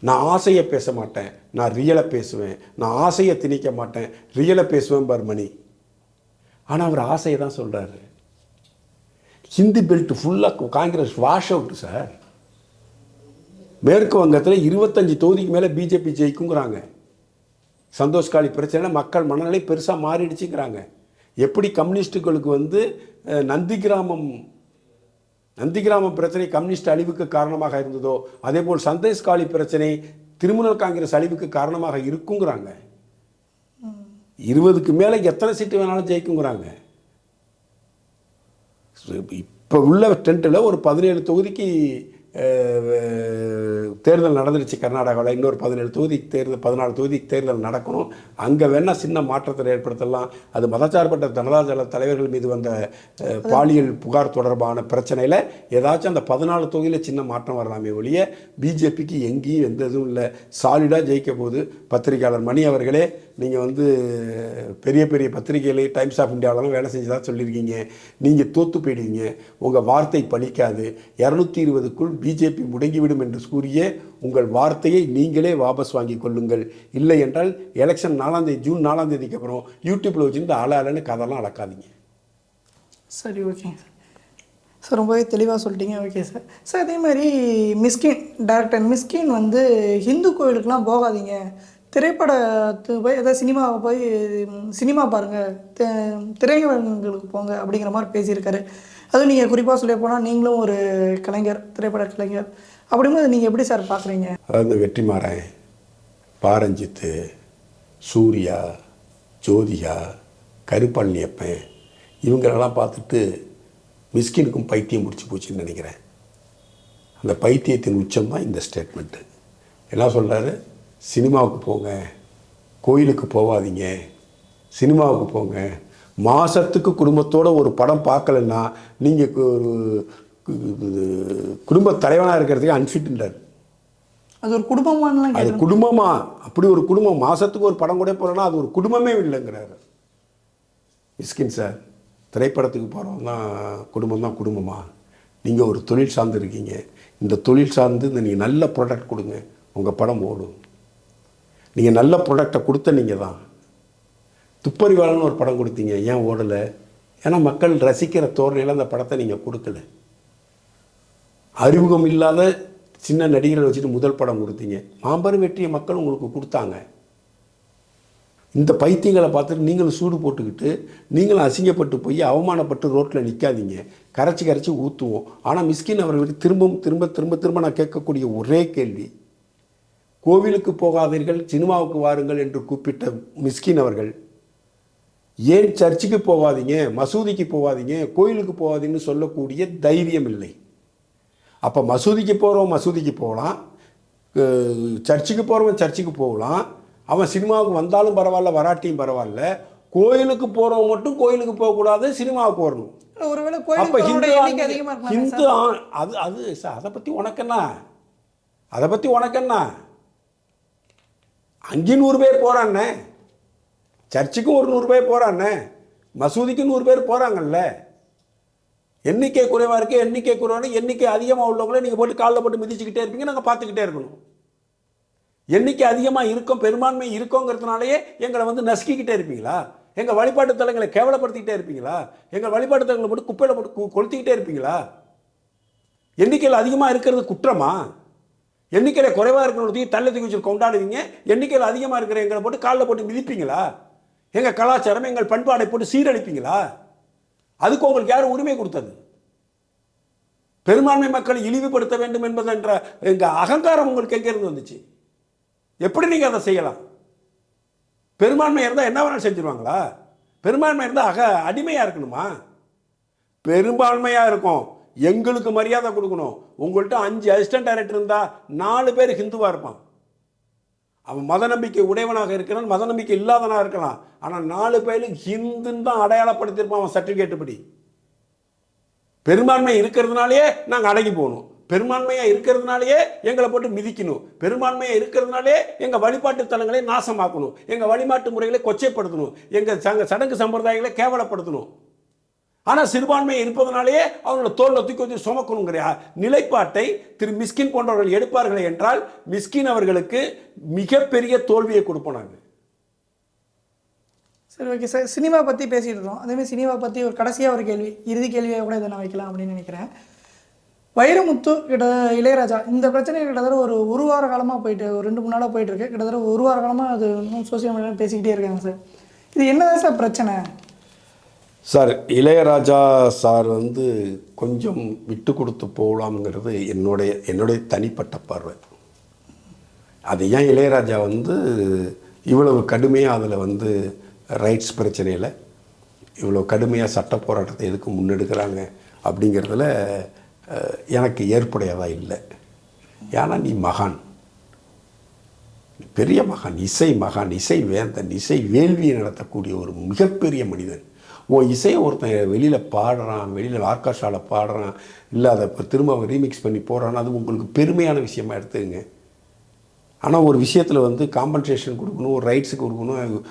நான் ஆசையை பேச மாட்டேன், நான் ரியலை பேசுவேன். நான் ஆசையை திணிக்க மாட்டேன், ரியலை பேசுவேன் பார் மணி. ஆனால் அவர் ஆசையை தான் சொல்கிறாரு. ஹிந்தி பெல்ட் ஃபுல்லாக காங்கிரஸ் வாஷ் அவுட்டு சார். மேற்கு வங்கத்தில் 25 தொகுதிக்கு மேலே பிஜேபி ஜெயிக்குங்கிறாங்க. சந்தோஷ்காலி பிரச்சனை மக்கள் மனநிலை பெருசாக மாறிடுச்சுங்கிறாங்க. எப்படி கம்யூனிஸ்டுகளுக்கு வந்து நந்திகிராமம் பிரச்சனை கம்யூனிஸ்ட் அழிவுக்கு காரணமாக இருந்ததோ அதே போல் சந்தோஷ்காலி பிரச்சனை திரிணாமுல் காங்கிரஸ் அழிவுக்கு காரணமாக இருக்குங்கிறாங்க. 20க்கு மேலே எத்தனை சீட்டு வேணாலும் ஜெயிக்குங்கிறாங்க. இப்போ உள்ள டென்ட்டில் ஒரு 17 தொகுதிக்கு தேர்தல் நடந்துருச்சு கர்நாடகாவில். இன்னொரு 17 தொகுதிக்கு தேர்தல், 14 தொகுதிக்கு தேர்தல் நடக்கணும். அங்கே வேணால் சின்ன மாற்றத்தை ஏற்படுத்தலாம். அது மதச்சார்பற்ற ஜனதாதள தலைவர்கள் மீது வந்த பாலியல் புகார் தொடர்பான பிரச்சனையில் ஏதாச்சும் அந்த 14 தொகுதியில் சின்ன மாற்றம் வரலாமே ஒழிய பிஜேபிக்கு எங்கேயும் எந்த இதுவும் இல்லை. சாலிடாக ஜெயிக்க போது. பத்திரிகையாளர் மணி அவர்களே, நீங்கள் வந்து பெரிய பெரிய பத்திரிகைகளை டைம்ஸ் ஆஃப் இந்தியாவிலாம் வேலை செஞ்சதாக சொல்லியிருக்கீங்க. நீங்கள் தோற்று போயிடுவீங்க, உங்கள் வார்த்தை பலிக்காது. 220க்குள் பிஜேபி முடங்கிவிடும் என்று கூறிய உங்கள் வார்த்தையை நீங்களே வாபஸ் வாங்கி கொள்ளுங்கள். இல்லை என்றால் எலெக்ஷன் 4ஆம் தேதி, ஜூன் 4ஆம் தேதிக்கு அப்புறம் யூடியூப்பில் வச்சுருந்து ஆளாளன்னு கதெல்லாம் அளக்காதீங்க. சரி, ஓகேங்க சார். சார் ரொம்பவே தெளிவாக சொல்லிட்டீங்க. Okay sir. சார் அதே மாதிரி டேரக்டர் மிஸ்கின் வந்து ஹிந்து கோயிலுக்கெலாம் போகாதீங்க, திரைப்படத்துக்கு போய் ஏதாவது சினிமாவை போய் சினிமா பாருங்கள், திரையரங்குகளுக்கு போங்க அப்படிங்கிற மாதிரி பேசியிருக்காரு. அதுவும் நீங்கள் குறிப்பாக சொல்ல போனால் நீங்களும் ஒரு கலைஞர், திரைப்பட கலைஞர். அப்படிங்கும்போது நீங்கள் எப்படி சார் பார்க்குறீங்க? அதாவது வெற்றிமாறன், பாரஞ்சித்து, சூர்யா, ஜோதிகா, கருப்பழனியப்பன் இவங்களெல்லாம் பார்த்துட்டு மிஸ்கினுக்கும் பைத்தியம் முடிச்சு போச்சுன்னு நினைக்கிறேன். அந்த பைத்தியத்தின் உச்சம் தான் இந்த ஸ்டேட்மெண்ட்டு. என்ன சொல்கிறாரு? சினிமாவுக்கு போங்க, கோயிலுக்கு போகாதீங்க, சினிமாவுக்கு போங்க. மாதத்துக்கு குடும்பத்தோடு ஒரு படம் பார்க்கலன்னா நீங்கள் ஒரு குடும்ப தலைவனாக இருக்கிறதுக்கு அன்ஃபிட்ன்றார். அது ஒரு குடும்பமான, அது குடும்பமா? அப்படி ஒரு குடும்பம் மாதத்துக்கு ஒரு படம் கூட போகிறோன்னா அது ஒரு குடும்பமே இல்லைங்கிறாரு மிஸ்கின் சார். திரைப்படத்துக்கு போகிறவங்க தான் குடும்பம் தான் குடும்பமா? நீங்கள் ஒரு தொழில் சார்ந்து இருக்கீங்க. இந்த தொழில் சார்ந்து நீங்கள் நல்ல ப்ராடக்ட் கொடுங்க, உங்கள் படம் ஓடும். நீங்கள் நல்ல ப்ராடக்டை கொடுத்த நீங்கள் தான். துப்பறிவாளன்னு ஒரு படம் கொடுத்தீங்க, ஏன் ஓடலை? ஏன்னா மக்கள் ரசிக்கிற தோரணையில் அந்த படத்தை நீங்கள் கொடுக்கல. அறிமுகம் இல்லாத சின்ன நடிகரை வச்சுட்டு முதல் படம் கொடுத்தீங்க, மாபெரும் வெற்றியை மக்கள் உங்களுக்கு கொடுத்தாங்க. இந்த பைத்தியங்களை பார்த்துட்டு நீங்களும் சூடு போட்டுக்கிட்டு நீங்களும் அசிங்கப்பட்டு போய் அவமானப்பட்டு ரோட்டில் நிற்காதீங்க. கரைச்சி ஊற்றுவோம். ஆனால் மிஸ்கின் அவர்களுக்கு திரும்ப நான் கேட்கக்கூடிய ஒரே கேள்வி, கோவிலுக்கு போகாதீர்கள், சினிமாவுக்கு வாருங்கள் என்று கூப்பிட்ட மிஸ்கின் அவர்கள் ஏன் சர்ச்சுக்கு போகாதீங்க, மசூதிக்கு போகாதீங்க, கோயிலுக்கு போகாதீங்கன்னு சொல்லக்கூடிய தைரியம் இல்லை? அப்போ மசூதிக்கு போகிறவன் மசூதிக்கு போகலாம், சர்ச்சுக்கு போகிறவன் சர்ச்சுக்கு போகலாம், அவன் சினிமாவுக்கு வந்தாலும் பரவாயில்ல, வராட்டியும் பரவாயில்ல. கோயிலுக்கு போகிறவன் மட்டும் கோயிலுக்கு போகக்கூடாது, சினிமாவுக்கு வரணும். ஒருவேளை அப்போ ஹிந்து அது சார், அதை பற்றி உனக்கென்ன? அங்கே 100 பேர் போகிறான்னே, சர்ச்சுக்கும் ஒரு 100 பேர் போகிறான்னே, மசூதிக்கு 100 பேர் போகிறாங்கல்ல. எண்ணிக்கை குறைவாக இருக்குது, எண்ணிக்கை குறைவான எண்ணிக்கை அதிகமாக உள்ளவங்களே நீங்கள் போட்டு காலில் போட்டு மிதிச்சுக்கிட்டே இருப்பீங்க, நாங்கள் பார்த்துக்கிட்டே இருக்கணும். எண்ணிக்கை அதிகமாக இருக்கும், பெரும்பான்மை இருக்கோங்கிறதுனாலேயே எங்களை வந்து நசுக்கிக்கிட்டே இருப்பீங்களா? எங்கள் வழிபாட்டு தலங்களை கேவலப்படுத்திக்கிட்டே இருப்பீங்களா? எங்கள் வழிபாட்டு தலங்களை போட்டு குப்பையில் போட்டு கொளுத்திக்கிட்டே இருப்பீங்களா? எண்ணிக்கையில் அதிகமாக இருக்கிறது குற்றமா? எண்ணிக்கையில் குறைவாக இருக்கிற தள்ளி தூக்கி வச்சு கொண்டாடுவீங்க, எண்ணிக்கையில் அதிகமாக இருக்கிற எங்களை போட்டு காலில் போட்டு மிதிப்பீங்களா? எங்கள் கலாச்சாரம், எங்கள் பண்பாடை போட்டு சீரழிப்பீங்களா? அதுக்கு உங்களுக்கு யார் உரிமை கொடுத்தது? பெரும்பான்மை மக்களை இழிவுபடுத்த வேண்டும் என்பதென்ற எங்கள் அகங்காரம் உங்களுக்கு எங்கேருந்து வந்துச்சு? எப்படி நீங்கள் அதை செய்யலாம்? பெரும்பான்மை இருந்தால் என்ன வேணாலும் செஞ்சுருவாங்களா? பெரும்பான்மை இருந்தால் அடிமையாக இருக்கணுமா? பெரும்பான்மையாக இருக்கும், எங்களுக்கு மரியாதை கொடுக்கணும். உங்கள்கிட்ட 5 அசிஸ்டன்ட் டைரக்டர் இருந்தால் 4 பேர் ஹிந்துவாக இருப்பான். அவன் மத நம்பிக்கை உடையவனாக இருக்கிறான், மத நம்பிக்கை இல்லாதவனாக இருக்கலாம். ஆனால் 4 பேரும் ஹிந்துன்னு தான் அடையாளப்படுத்தியிருப்பான் அவன் சர்டிஃபிகேட்டு படி. பெரும்பான்மை இருக்கிறதுனாலேயே நாங்கள் அடங்கி போகணும், பெரும்பான்மையாக இருக்கிறதுனாலேயே எங்களை போட்டு மிதிக்கணும், பெரும்பான்மையாக இருக்கிறதுனாலே எங்கள் வழிபாட்டு தலங்களை நாசமாக்கணும், எங்கள் வழிபாட்டு முறைகளை கொச்சைப்படுத்தணும், எங்கள் சடங்கு சம்பிரதாயங்களை கேவலப்படுத்தணும். ஆனால் சிறுபான்மை இருப்பதனாலேயே அவங்களோட தோளில் தூக்கி வச்சு சுமக்கணுங்கிற நிலைப்பாட்டை திரு மிஸ்கின் போன்றவர்கள் எடுப்பார்களே என்றால் மிஸ்கின் அவர்களுக்கு மிகப்பெரிய தோல்வியை கொடுப்போம் நாங்கள். சரி, ஓகே சார். சினிமா பற்றி பேசிகிட்டு இருக்கோம். அதேமாதிரி சினிமா பற்றி ஒரு கடைசியாக ஒரு கேள்வி, இறுதி கேள்வியாக கூட இதை நான் வைக்கலாம் அப்படின்னு நினைக்கிறேன். வைரமுத்து இளையராஜா இந்த பிரச்சனை கிட்டத்தட்ட ஒரு வார காலமாக போயிட்டு, ஒரு 2-3 நாளாக போயிட்டு இருக்கு. கிட்டத்தட்ட ஒரு வார காலமாக அது இன்னும் சோசியல் மீடியாவில் பேசிக்கிட்டே இருக்காங்க சார். இது என்னதான் சார் பிரச்சனை? சார், இளையராஜா சார் கொஞ்சம் விட்டு கொடுத்து போகலாம்ங்கிறது என்னுடைய தனிப்பட்ட பார்வை. அது ஏன் இளையராஜா இவ்வளவு கடுமையாக அதில் ரைட்ஸ் பிரச்சனையில் இவ்வளோ கடுமையாக சட்ட போராட்டத்தை எதுக்கு முன்னெடுக்கிறாங்க அப்படிங்கிறதுல எனக்கு ஏற்புடையதாக இல்லை. ஏன்னா நீ மகான், பெரிய மகான், இசை வேந்தன், இசை வேள்வியை நடத்தக்கூடிய ஒரு மிகப்பெரிய மனிதன். இசையை ஒருத்தன் வெளியில் பாடுறான், வெளியில் ஆர்கெஸ்ட்ராவில் பாடுறான், இல்லை அதை இப்போ திரும்ப அவன் ரீமிக்ஸ் பண்ணி போடுறான், அது உங்களுக்கு பெருமையான விஷயமா எடுத்துக்கங்க. ஆனால் ஒரு விஷயத்தில் காம்பன்சேஷன் கொடுக்கணும், ஒரு ரைட்ஸுக்கு கொடுக்கணும்.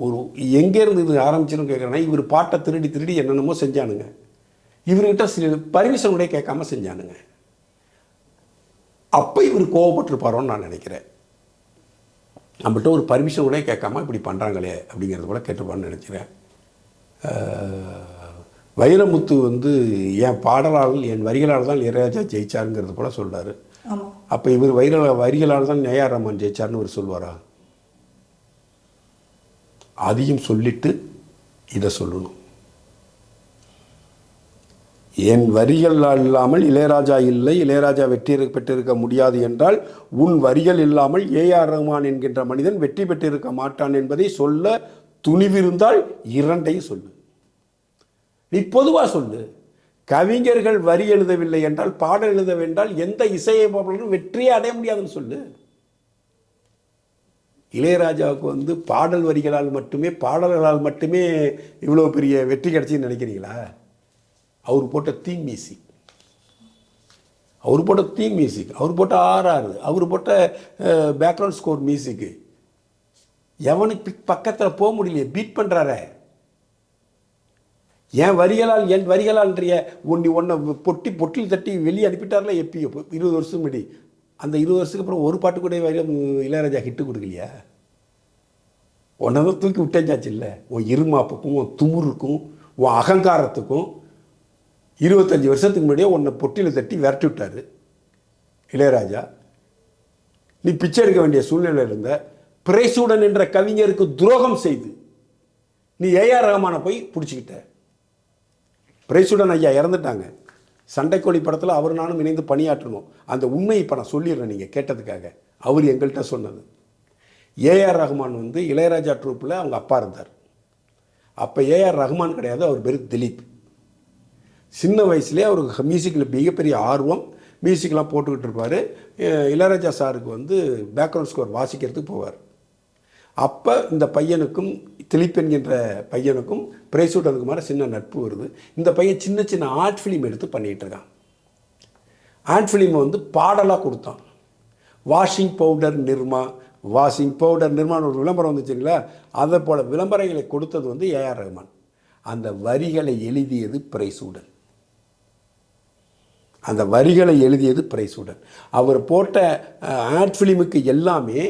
ஒரு எங்கேருந்து இது ஆரம்பிச்சுன்னு கேட்குறேன்னா, இவர் பாட்டை திருடி என்னென்னமோ செஞ்சானுங்க, இவர்கிட்ட சில பர்மிஷன் கூட கேட்காம செஞ்சானுங்க. அப்போ இவர் கோவப்பட்டிருப்பாரோன்னு நான் நினைக்கிறேன். நம்மகிட்ட ஒரு பர்மிஷன் கூட கேட்காம இப்படி பண்ணுறாங்களே அப்படிங்கிறது கூட கேட்டுப்பான்னு நினைக்கிறேன். வைரமுத்து என் பாடலால் என் வரிகளால் தான் இளையராஜா ஜெயிச்சாருங்கிறது போல சொல்கிறாரு. அப்போ இவர் வரிகளால் தான் ஏஆர் ரஹ்மான் ஜெயிச்சார்னு இவர் சொல்வாரா? அதையும் சொல்லிட்டு இதை சொல்லணும். என் வரிகள் இல்லாமல் இளையராஜா இல்லை, இளையராஜா வெற்றி பெற்றிருக்க முடியாது என்றால் உன் வரிகள் இல்லாமல் ஏஆர் ரஹ்மான் என்கின்ற மனிதன் வெற்றி பெற்றிருக்க மாட்டான் என்பதை சொல்ல துணிவிருந்தால் இரண்டையும் சொல்லு. நீ பொதுவாக சொல்லு. கவிஞர்கள் வரி எழுதவில்லை என்றால், பாடல் எழுதவென்றால் எந்த இசையமைப்பாளரும் வெற்றியே அடைய முடியாதுன்னு சொல்லு. இளையராஜாவுக்கு பாடல் வரிகளால் மட்டுமே, பாடல்களால் மட்டுமே இவ்வளோ பெரிய வெற்றி கிடைச்சின்னு நினைக்கிறீங்களா? அவர் போட்ட தீம் மியூசிக், அவர் போட்ட RR, அவர் போட்ட பேக்ரவுண்ட் ஸ்கோர் மியூசிக்கு எவனுக்கு பக்கத்தில் போக முடியலையே, பீட் பண்ணுறார. என் வரிகளால்ன்றிய ஒன்றை பொட்டில் தட்டி வெளியே அனுப்பிட்டார்ல எப்பயோ 20 வருஷம் முன்னாடி. அந்த 20 வருஷத்துக்கு அப்புறம் ஒரு பாட்டு கூட இளையராஜா ஹிட்டு கொடுக்கலையா? உன்னை தான் தூக்கி விட்டேஞ்சாச்சு இல்லை? உன் இருமாப்புக்கும், உன் துமுருக்கும், உன் அகங்காரத்துக்கும் 25 வருஷத்துக்கு முன்னாடியே உன்னை பொட்டியில் தட்டி விரட்டி விட்டார் இளையராஜா. நீ பிச்சை எடுக்க வேண்டிய சூழ்நிலையில் இருந்த பிரேசுடன் என்ற கவிஞருக்கு துரோகம் செய்து நீ ஏஆர் ரஹ்மானை போய் பிடிச்சிக்கிட்ட. பிரேசுடன் ஐயா இறந்துட்டாங்க. சண்டைக்கோழி படத்தில் அவர் நானும் இணைந்து பணியாற்றணும். அந்த உண்மையை இப்போ நான் சொல்லிடுறேன் நீங்கள் கேட்டதுக்காக. அவர் எங்கள்கிட்ட சொன்னது, ஏஆர் ரஹ்மான் இளையராஜா ட்ரூப்பில் அவங்க அப்பா இருந்தார். அப்போ ஏஆர் ரஹ்மான் கிடையாது, அவர் பேர் திலீப். சின்ன வயசுலேயே அவருக்கு மியூசிக்கில் மிகப்பெரிய ஆர்வம், மியூசிக்லாம் போட்டுக்கிட்டு இருப்பார். இளையராஜா சாருக்கு பேக்ரவுண்ட் ஸ்கோர் வாசிக்கிறதுக்கு போவார். அப்போ இந்த பையனுக்கும், திலீப் என்கின்ற பையனுக்கும் பிரேசுடனுக்கு மாதிரி சின்ன நட்பு வருது. இந்த பையன் சின்ன சின்ன ஆர்ட் ஃபிலிம் எடுத்து பண்ணிகிட்டு இருக்கான். ஆர்ட் ஃபிலிமை பாடலாக கொடுத்தான். வாஷிங் பவுடர் நிர்மான்னு ஒரு விளம்பரம் வந்துச்சுங்களா, அதை போல் விளம்பரங்களை கொடுத்தது ஏஆர் ரஹ்மான். அந்த வரிகளை எழுதியது பிரேசுடன். அவர் போட்ட ஆட் ஃபிலிமுக்கு எல்லாமே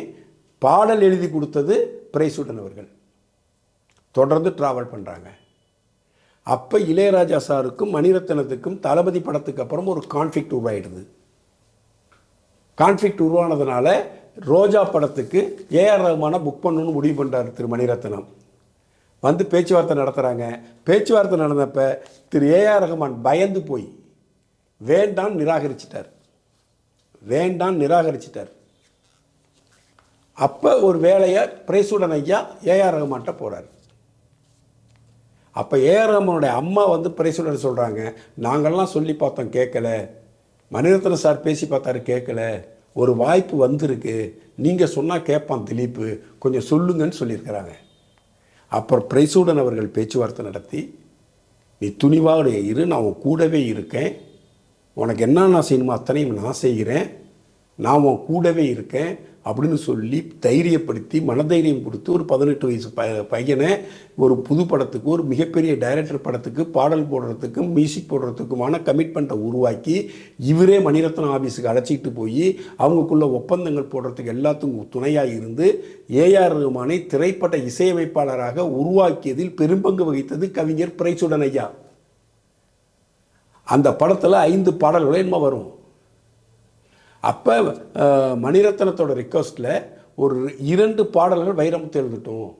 பாடல் எழுதி கொடுத்தது பிரேசுடன் அவர்கள். தொடர்ந்து ட்ராவல் பண்ணுறாங்க. அப்போ இளையராஜா சாருக்கும் மணிரத்னத்துக்கும் தளபதி படத்துக்கு அப்புறம் ஒரு கான்ஃப்ளிக்ட் உருவாயிடுது. கான்ஃப்ளிக்ட் உருவானதுனால ரோஜா படத்துக்கு ஏஆர் ரஹ்மானை புக் பண்ணணும்னு முடிவு பண்ணுறாரு திரு மணிரத்னம். பேச்சுவார்த்தை நடத்துகிறாங்க. பேச்சுவார்த்தை நடந்தப்போ திரு ஏஆர் ரஹ்மான் பயந்து போய் வேண்டாம் நிராகரிச்சிட்டார். அப்போ ஒரு வேலையை பிரேசுடன் ஐயா ஏஆர் ரஹ்மான்கிட்ட போகிறார். அப்போ ஏஆர் ரஹ்மானுடைய அம்மா பிரேசுடன் சொல்கிறாங்க, நாங்கள்லாம் சொல்லி பார்த்தோம் கேட்கல, மணிரத்னம் சார் பேசி பார்த்தாரு கேட்கல, ஒரு வாய்ப்பு வந்திருக்கு, நீங்கள் சொன்னால் கேட்பான் திலீப்பு, கொஞ்சம் சொல்லுங்கன்னு சொல்லியிருக்கிறாங்க. அப்புறம் பிரேசுடன் அவர்கள் பேச்சுவார்த்தை நடத்தி, நீ துணிவாக இரு, நான் உன் கூடவே இருக்கேன், உனக்கு என்ன செய்யணுமோ அத்தனையும் நான் செய்கிறேன், நான் உன் கூடவே இருக்கேன் அப்படின்னு சொல்லி தைரியப்படுத்தி மனதைரியம் கொடுத்து ஒரு 18 வயசு பையனை ஒரு புது படத்துக்கு, ஒரு மிகப்பெரிய டைரக்டர் படத்துக்கு பாடல் போடுறதுக்கும் மியூசிக் போடுறதுக்குமான கமிட்மெண்ட்டை உருவாக்கி இவரே மணிரத்னம் ஆஃபீஸுக்கு அழைச்சிக்கிட்டு போய் அவங்களுக்குள்ள ஒப்பந்தங்கள் போடுறதுக்கு எல்லாத்துக்கும் துணையாக இருந்து ஏஆர் ரஹ்மானை திரைப்பட இசையமைப்பாளராக உருவாக்கியதில் பெரும்பங்கு வகித்தது கவிஞர் பிறைசூடன் ஐயா. அந்த படத்தில் 5 பாடல்களே என்ன வரும். அப்போ மணிரத்னத்தோட ரிக்வஸ்ட்டில் ஒரு 2 பாடல்கள் வைரமுத்து எழுதட்டும்,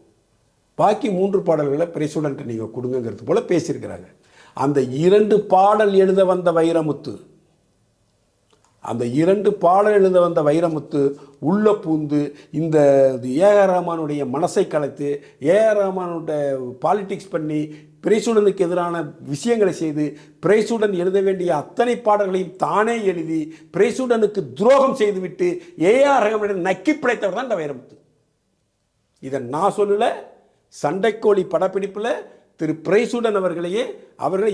பாக்கி 3 பாடல்களை பிறைசூடன்ட்டு நீங்கள் கொடுங்கிறது போல் பேசியிருக்கிறாங்க. அந்த 2 பாடல் எழுத வந்த வைரமுத்து, அந்த 2 பாடல் எழுத வந்த வைரமுத்து உள்ள பூந்து இந்த ஏஆர் ரஹ்மானுடைய மனசை கலைத்து ஏஆர் ரஹ்மானுடைய பாலிடிக்ஸ் பண்ணி பிறைசூடனுக்கு எதிரான விஷயங்களை செய்து பிறைசூடன் எழுத வேண்டிய அத்தனை பாடல்களையும் தானே எழுதி பிறைசூடனுக்கு துரோகம் செய்துவிட்டு ஏஆர் ரஹ்மானுடன் நக்கி பிழைத்தவர் தான் இந்த வைரமுத்து. இதை நான் சொல்லல, சண்டைக்கோழி படப்பிடிப்பில் திரு பிறைசூடன் அவர்களை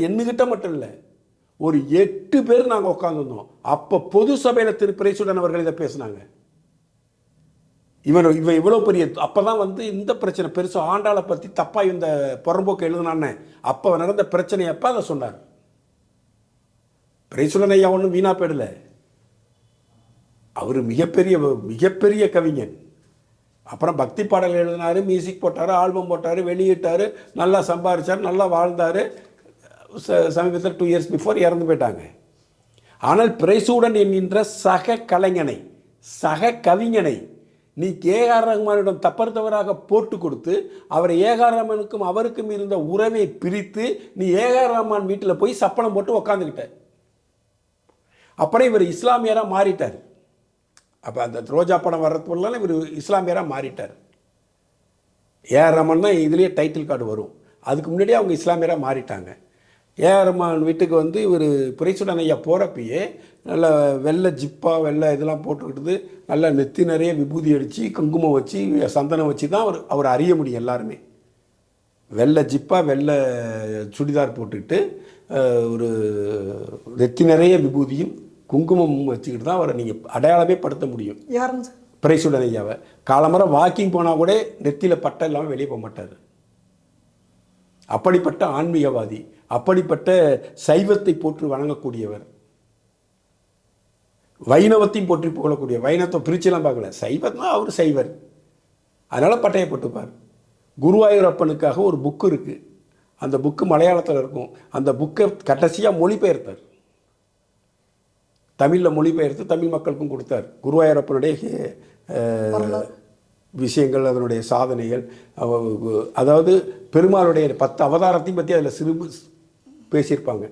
எண்ணுகிட்ட மட்டும் இல்லை, ஒரு 8 பேர் நாங்கள் உட்காந்துருந்தோம். அப்போ பொது சபையில் திரு பிறைசூடன் அவர்கள் இதை பேசினாங்க. இவன் இவ்வளோ பெரிய அப்போ தான் இந்த பிரச்சனை பெருசு ஆண்டாளை பற்றி தப்பாக இந்த புறம்போக்கு எழுதுனான்னு அப்போ நடந்த பிரச்சனை அப்போ அதை சொன்னார். பிறைசூடன் ஐயா ஒன்றும் வீணா போயிடல, அவர் மிகப்பெரிய கவிஞன். அப்புறம் பக்தி பாடல் எழுதினார், மியூசிக் போட்டார், ஆல்பம் போட்டார், வெளியிட்டார், நல்லா சம்பாதிச்சார், நல்லா வாழ்ந்தார். சமீபத்தில் 2 இயர்ஸ் பிஃபோர் இறந்து போயிட்டாங்க. ஆனால் பிறைசூடன் என்கின்ற சக கலைஞனை, சக கவிஞனை நீ ஏஆர் ரஹ்மானிடம் தவறாக போட்டு கொடுத்து அவரை ஏஆர் ரஹ்மானுக்கும் அவருக்கும் இருந்த உறவை பிரித்து நீ ஏஆர் ரஹ்மான் வீட்டில் போய் சப்பனம் போட்டு உக்காந்துக்கிட்ட. அப்புறம் இவர் இஸ்லாமியராக மாறிட்டார். அப்போ அந்த ரோஜா படம் வர்றதுக்குள்ள இவர் இஸ்லாமியராக மாறிட்டார். ஏஆர் ரஹ்மான் தான் இதுலேயே டைட்டில் கார்டு வரும். அதுக்கு முன்னாடியே அவங்க இஸ்லாமியராக மாறிட்டாங்க. ஏஆர் ரஹ்மான் வீட்டுக்கு இவர் பிறைசூடன் ஐயா போகிறப்பயே நல்ல வெள்ளை ஜிப்பா வெள்ளை இதெல்லாம் போட்டுக்கிட்டு நல்லா நெத்தி நிறைய விபூதி அடித்து குங்குமம் வச்சு சந்தனம் வச்சு தான் அவர் அறிய முடியும். எல்லாருமே வெள்ளை ஜிப்பா வெள்ளை சுடிதார் போட்டுக்கிட்டு ஒரு நெத்தி நிறைய விபூதியும் குங்குமம் வச்சுக்கிட்டு தான் அவரை நீங்கள் அடையாளமே படுத்த முடியும். யாருங்க சார்? பிறைசூடன் ஐயாவை. காலம்பரை வாக்கிங் போனால் கூட நெத்தியில் பட்டை இல்லாமல் வெளியே போக மாட்டார். அப்படிப்பட்ட ஆன்மீகவாதி, அப்படிப்பட்ட சைவத்தை போற்றி வணங்கக்கூடியவர், வைணவத்தையும் போற்றி புகழக்கூடிய, வைணவத்தை பிரிச்செல்லாம் பார்க்கல, சைவத்னா அவர் சைவர், அதனால் பட்டையை போட்டுப்பார். குருவாயூரப்பனுக்காக ஒரு புக்கு இருக்குது, அந்த புக்கு மலையாளத்தில் இருக்கும். அந்த புக்கை கடைசியாக மொழிபெயர்த்தார், தமிழில் மொழிபெயர்த்து தமிழ் மக்களுக்கும் கொடுத்தார். குருவாயூரப்பனுடைய விஷயங்கள், அதனுடைய சாதனைகள், அதாவது பெருமாளுடைய 10 அவதாரத்தையும் பற்றி அதில் பேசியிருப்பாங்க.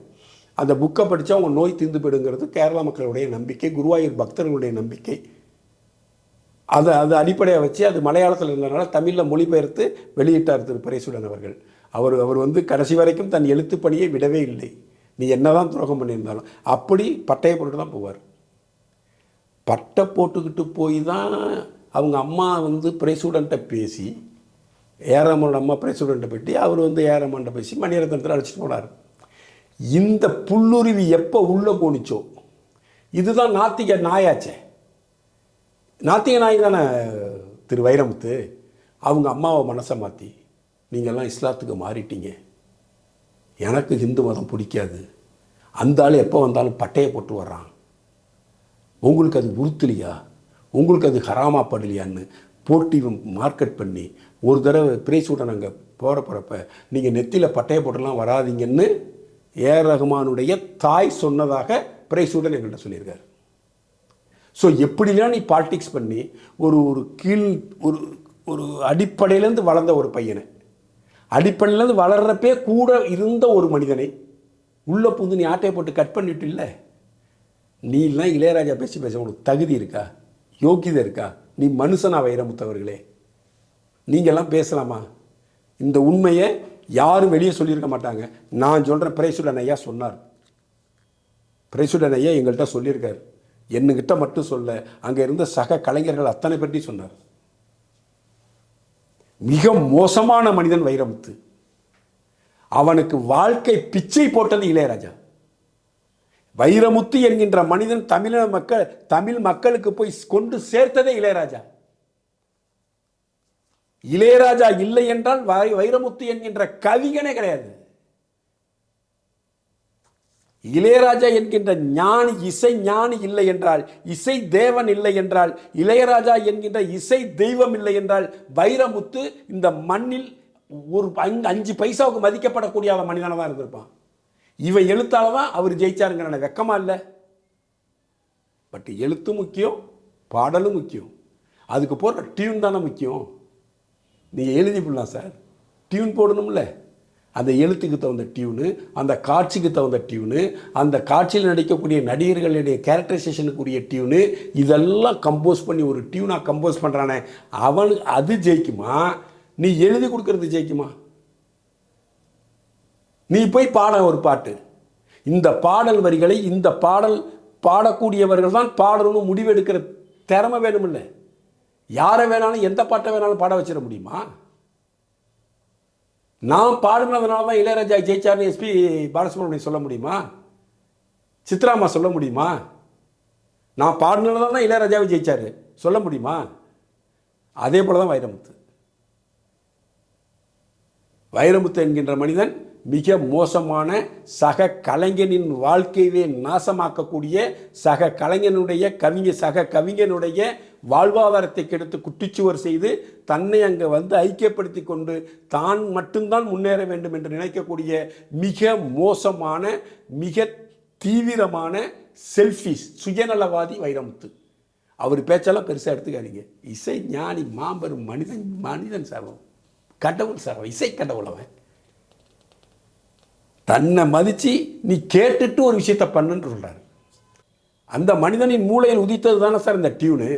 அந்த புக்கை படித்தா அவங்க நோய் தீர்ந்து போயிடுங்கிறது கேரளா மக்களுடைய நம்பிக்கை, குருவாயூர் பக்தர்களுடைய நம்பிக்கை. அது அடிப்படையாக வச்சு அது மலையாளத்தில் இருந்ததுனால தமிழில் மொழிபெயர்த்து வெளியிட்டார் திரு பிறைசூடன் அவர்கள். அவர் கடைசி வரைக்கும் தன் எழுத்து பணியை விடவே இல்லை. நீ என்ன தான் துரோகம் பண்ணியிருந்தாலும் அப்படி பட்டையை போட்டு தான் போவார். பட்டை போட்டுக்கிட்டு போய் தான் அவங்க அம்மா பிறைசூடன்ட்ட பேசி, ஏஆர் ரஹ்மானோட அம்மா பிறைசூடன்ட்ட போயிட்டு அவர் ஏஆர் ரஹ்மான்ட்ட பேசி மணிரத்னத்தில் அழைச்சிட்டு போனார். இந்த புல்லுருவி எப்போ உள்ளே போனிச்சோ, இதுதான் நாத்திக நாயாச்சே. நாத்திக நாய் தானே திரு வைரமுத்து. அவங்க அம்மாவை மனசை மாற்றி நீங்கள்லாம் இஸ்லாத்துக்கு மாறிட்டீங்க, எனக்கு இந்து மதம் பிடிக்காது, அந்த ஆள் எப்போ வந்தாலும் பட்டையை போட்டு வர்றான், உங்களுக்கு அது உறுத்தலையா, உங்களுக்கு அது ஹராமாப்படலையான்னு போட்டி மார்க்கெட் பண்ணி ஒரு தடவை பிறைசூடன் அங்கே போகிறப்ப நீங்கள் நெத்தியில் பட்டையை போட்டுலாம் வராதிங்கன்னு ஏஆர் ரஹ்மானுடைய தாய் சொன்னதாக பிறைசூடன் எங்கள்கிட்ட சொல்லியிருக்காரு. ஸோ எப்படிலாம் நீ பாலிடிக்ஸ் பண்ணி ஒரு ஒரு அடிப்படையிலேருந்து வளர்ந்த ஒரு பையனை, அடிப்படையிலேருந்து வளர்றப்பே கூட இருந்த ஒரு மனிதனை உள்ளே புந்து நீ ஆட்டையை போட்டு கட் பண்ணிட்டு இல்லை. நீ எல்லாம் இளையராஜா பேசி உனக்கு தகுதி இருக்கா, யோக்கியதை இருக்கா? நீ மனுஷனா வைரமுத்தவர்களே? நீங்கள்லாம் பேசலாமா? இந்த உண்மையை யாரும் வெளியே சொல்லியிருக்க மாட்டாங்க. நான் சொல்கிறேன், பிறைசூடன் ஐயா சொன்னார். பிறைசூடன் ஐயா எங்கள்கிட்ட சொல்லியிருக்கார். என்கிட்ட மட்டும் சொல்ல, அங்கே இருந்த சக கலைஞர்கள் அத்தனை பற்றி சொன்னார். மிக மோசமான மனிதன் வைரமுத்து. அவனுக்கு வாழ்க்கை பிச்சை போட்டது இளையராஜா. வைரமுத்து என்கின்ற மனிதன் தமிழ் மக்களுக்கு போய் கொண்டு சேர்த்ததே இளையராஜா. இளையராஜா இல்லை என்றால் வைரமுத்து என்கின்ற கவிஞனே கிடையாது. இளையராஜா என்கின்ற ஞானி, இசை ஞானி இல்லை என்றால், இசை தேவன் இல்லை என்றால், இளையராஜா என்கின்ற இசை தெய்வம் இல்லை என்றால், வைரமுத்து இந்த மண்ணில் ஒரு 5 பைசாவுக்கு மதிக்கப்படக்கூடிய மனிதனாக தான் இருந்திருப்பான். இவன் எழுத்தால தான் அவர் ஜெயிச்சாருங்கிற வெக்கமா இல்லை. பட் எழுத்து முக்கியம், பாடலும் முக்கியம். அதுக்கு போடுற டியூன் தானே முக்கியம். நீங்கள் எழுதி போடலாம் சார், டியூன் போடணும்ல. அந்த எழுத்துக்கு தகுந்த டியூனு, அந்த காட்சிக்கு தகுந்த டியூனு, அந்த காட்சியில் நடிக்கக்கூடிய நடிகர்களுடைய கேரக்டரைசேஷனுக்குரிய டியூனு, இதெல்லாம் கம்போஸ் பண்ணி ஒரு டியூனாக கம்போஸ் பண்ணுறானே அவனுக்கு அது ஜெயிக்குமா? நீ எழுதி கொடுக்கறது ஜெயிக்குமா? நீ போய் பாட ஒரு பாட்டு, இந்த பாடல் வரிகளை இந்த பாடல் பாடக்கூடியவர்கள் தான் பாடணும்னு முடிவெடுக்கிற திறமை வேணுமில்ல. யாரை வேணாலும் எந்த பாட்டை வேணாலும் பாட வச்சிட முடியுமா? நான் பாடுனதுனால தான் இளையராஜா ஜெயிச்சார்னு எஸ்பி பாலசுப்ரமணியம் சொல்ல முடியுமா? சித்ராமா சொல்ல முடியுமா? நான் பாடினதுனால தான் இளையராஜாவை ஜெயிச்சாரு சொல்ல முடியுமா? அதே போல தான் வைரமுத்து என்கின்ற மனிதன் மிக மோசமான சக கலைஞனின் வாழ்க்கையை நாசமாக்கக்கூடிய சக கவிஞனுடைய வாழ்வாதாரத்தை கெடுத்து குட்டிச்சுவர் செய்து தன்னை அங்கே வந்து ஐக்கியப்படுத்தி கொண்டு தான் மட்டும்தான் முன்னேற வேண்டும் என்று நினைக்கக்கூடிய மிக மோசமான, மிக தீவிரமான செல்ஃபிஷ் சுயநலவாதி வைரமுத்து. அவர் பேச்செல்லாம் பெருசாக எடுத்துக்காதீங்க. இசை ஞானி, மாபெரும் மனிதன் சார், கடவுள் சார், இசை கடவுள். அவன் தன்னை மதித்து நீ கேட்டுட்டு ஒரு விஷயத்தை பண்ணுன்னு சொல்கிறார். அந்த மனிதனின் மூளையில் உதித்தது தானே சார் இந்த டியூனு.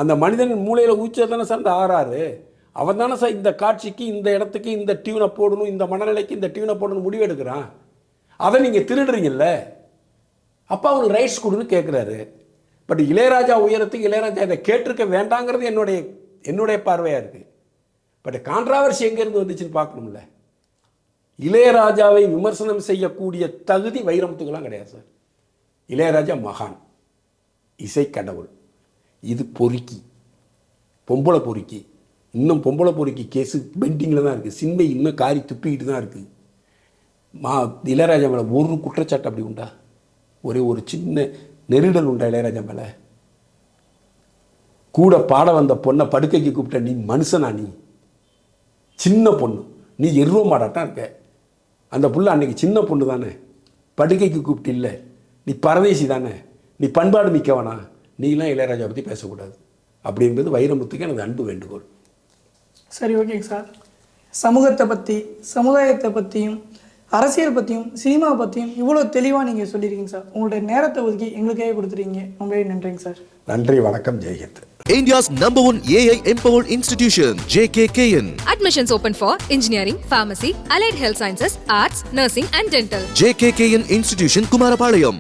அந்த மனிதனின் மூளையில் உதித்தது தானே சார் இந்த ஆறாறு. அவன் தானே சார் இந்த காட்சிக்கு, இந்த இடத்துக்கு இந்த டியூனை போடணும், இந்த மனநிலைக்கு இந்த டியூனை போடணும் முடிவு எடுக்கிறான். அதை நீங்கள் திருடுறீங்கல்ல. அப்போ அவனுக்கு ரைட்ஸ் கொடுன்னு கேட்குறாரு. பட் இளையராஜா உயரத்துக்கு இளையராஜா இதை கேட்டிருக்க வேண்டாங்கிறது என்னுடைய பார்வையாக இருக்குது. பட் கான்ட்ராவர்சி எங்கேருந்து வந்துச்சுன்னு பார்க்கணும்ல. இளையராஜாவை விமர்சனம் செய்யக்கூடிய தகுதி வைரமுத்துக்கெல்லாம் கிடையாது சார். இளையராஜா மகான், இசை கடவுள். இது பொறுக்கி, பொம்பளை பொறுக்கி. இன்னும் பொம்பளை பொறுக்கி கேஸு பெண்டிங்கில் தான் இருக்குது. சின்மை இன்னும் காரி துப்பிக்கிட்டு தான் இருக்குது. இளையராஜா மேலே ஒரு குற்றச்சாட்டு அப்படி உண்டா? ஒரே ஒரு சின்ன நெருடல் உண்டா இளையராஜா மேலே? கூட பாட வந்த பொண்ணை படுக்கைக்கு கூப்பிட்ட நீ மனுஷனா? நீ சின்ன பொண்ணு, நீ எருவ மாடாட்டான் இருக்க. அந்த புள்ள அன்னைக்கு சின்ன பொண்ணு தானே, படுக்கைக்கு கூப்பிட்டு இல்லை. நீ பரதேசி தானே, நீ பண்பாடு மிக்கவனா? நீலாம் இளையராஜா பற்றி பேசக்கூடாது அப்படி என்பது வைரமுத்துக்கு எனது அன்பு வேண்டுகோள். சரி, ஓகேங்க சார். சமூகத்தை பற்றி, சமுதாயத்தை பற்றியும், அரசியல் பற்றியும், சினிமா பற்றியும் இவ்வளோ தெளிவாக நீங்கள் சொல்லியிருக்கீங்க சார். உங்களுடைய நேரத்தை ஒதுக்கி எங்களுக்காக கொடுத்துருக்கீங்க. ரொம்பவே நன்றிங்க சார். நன்றி, வணக்கம், ஜெய்ஹிந்த். India's #1 AI empowered institution, JKKN. Admissions open for engineering, pharmacy, allied health sciences, arts, nursing and dental. JKKN Institution, Kumarapalayam.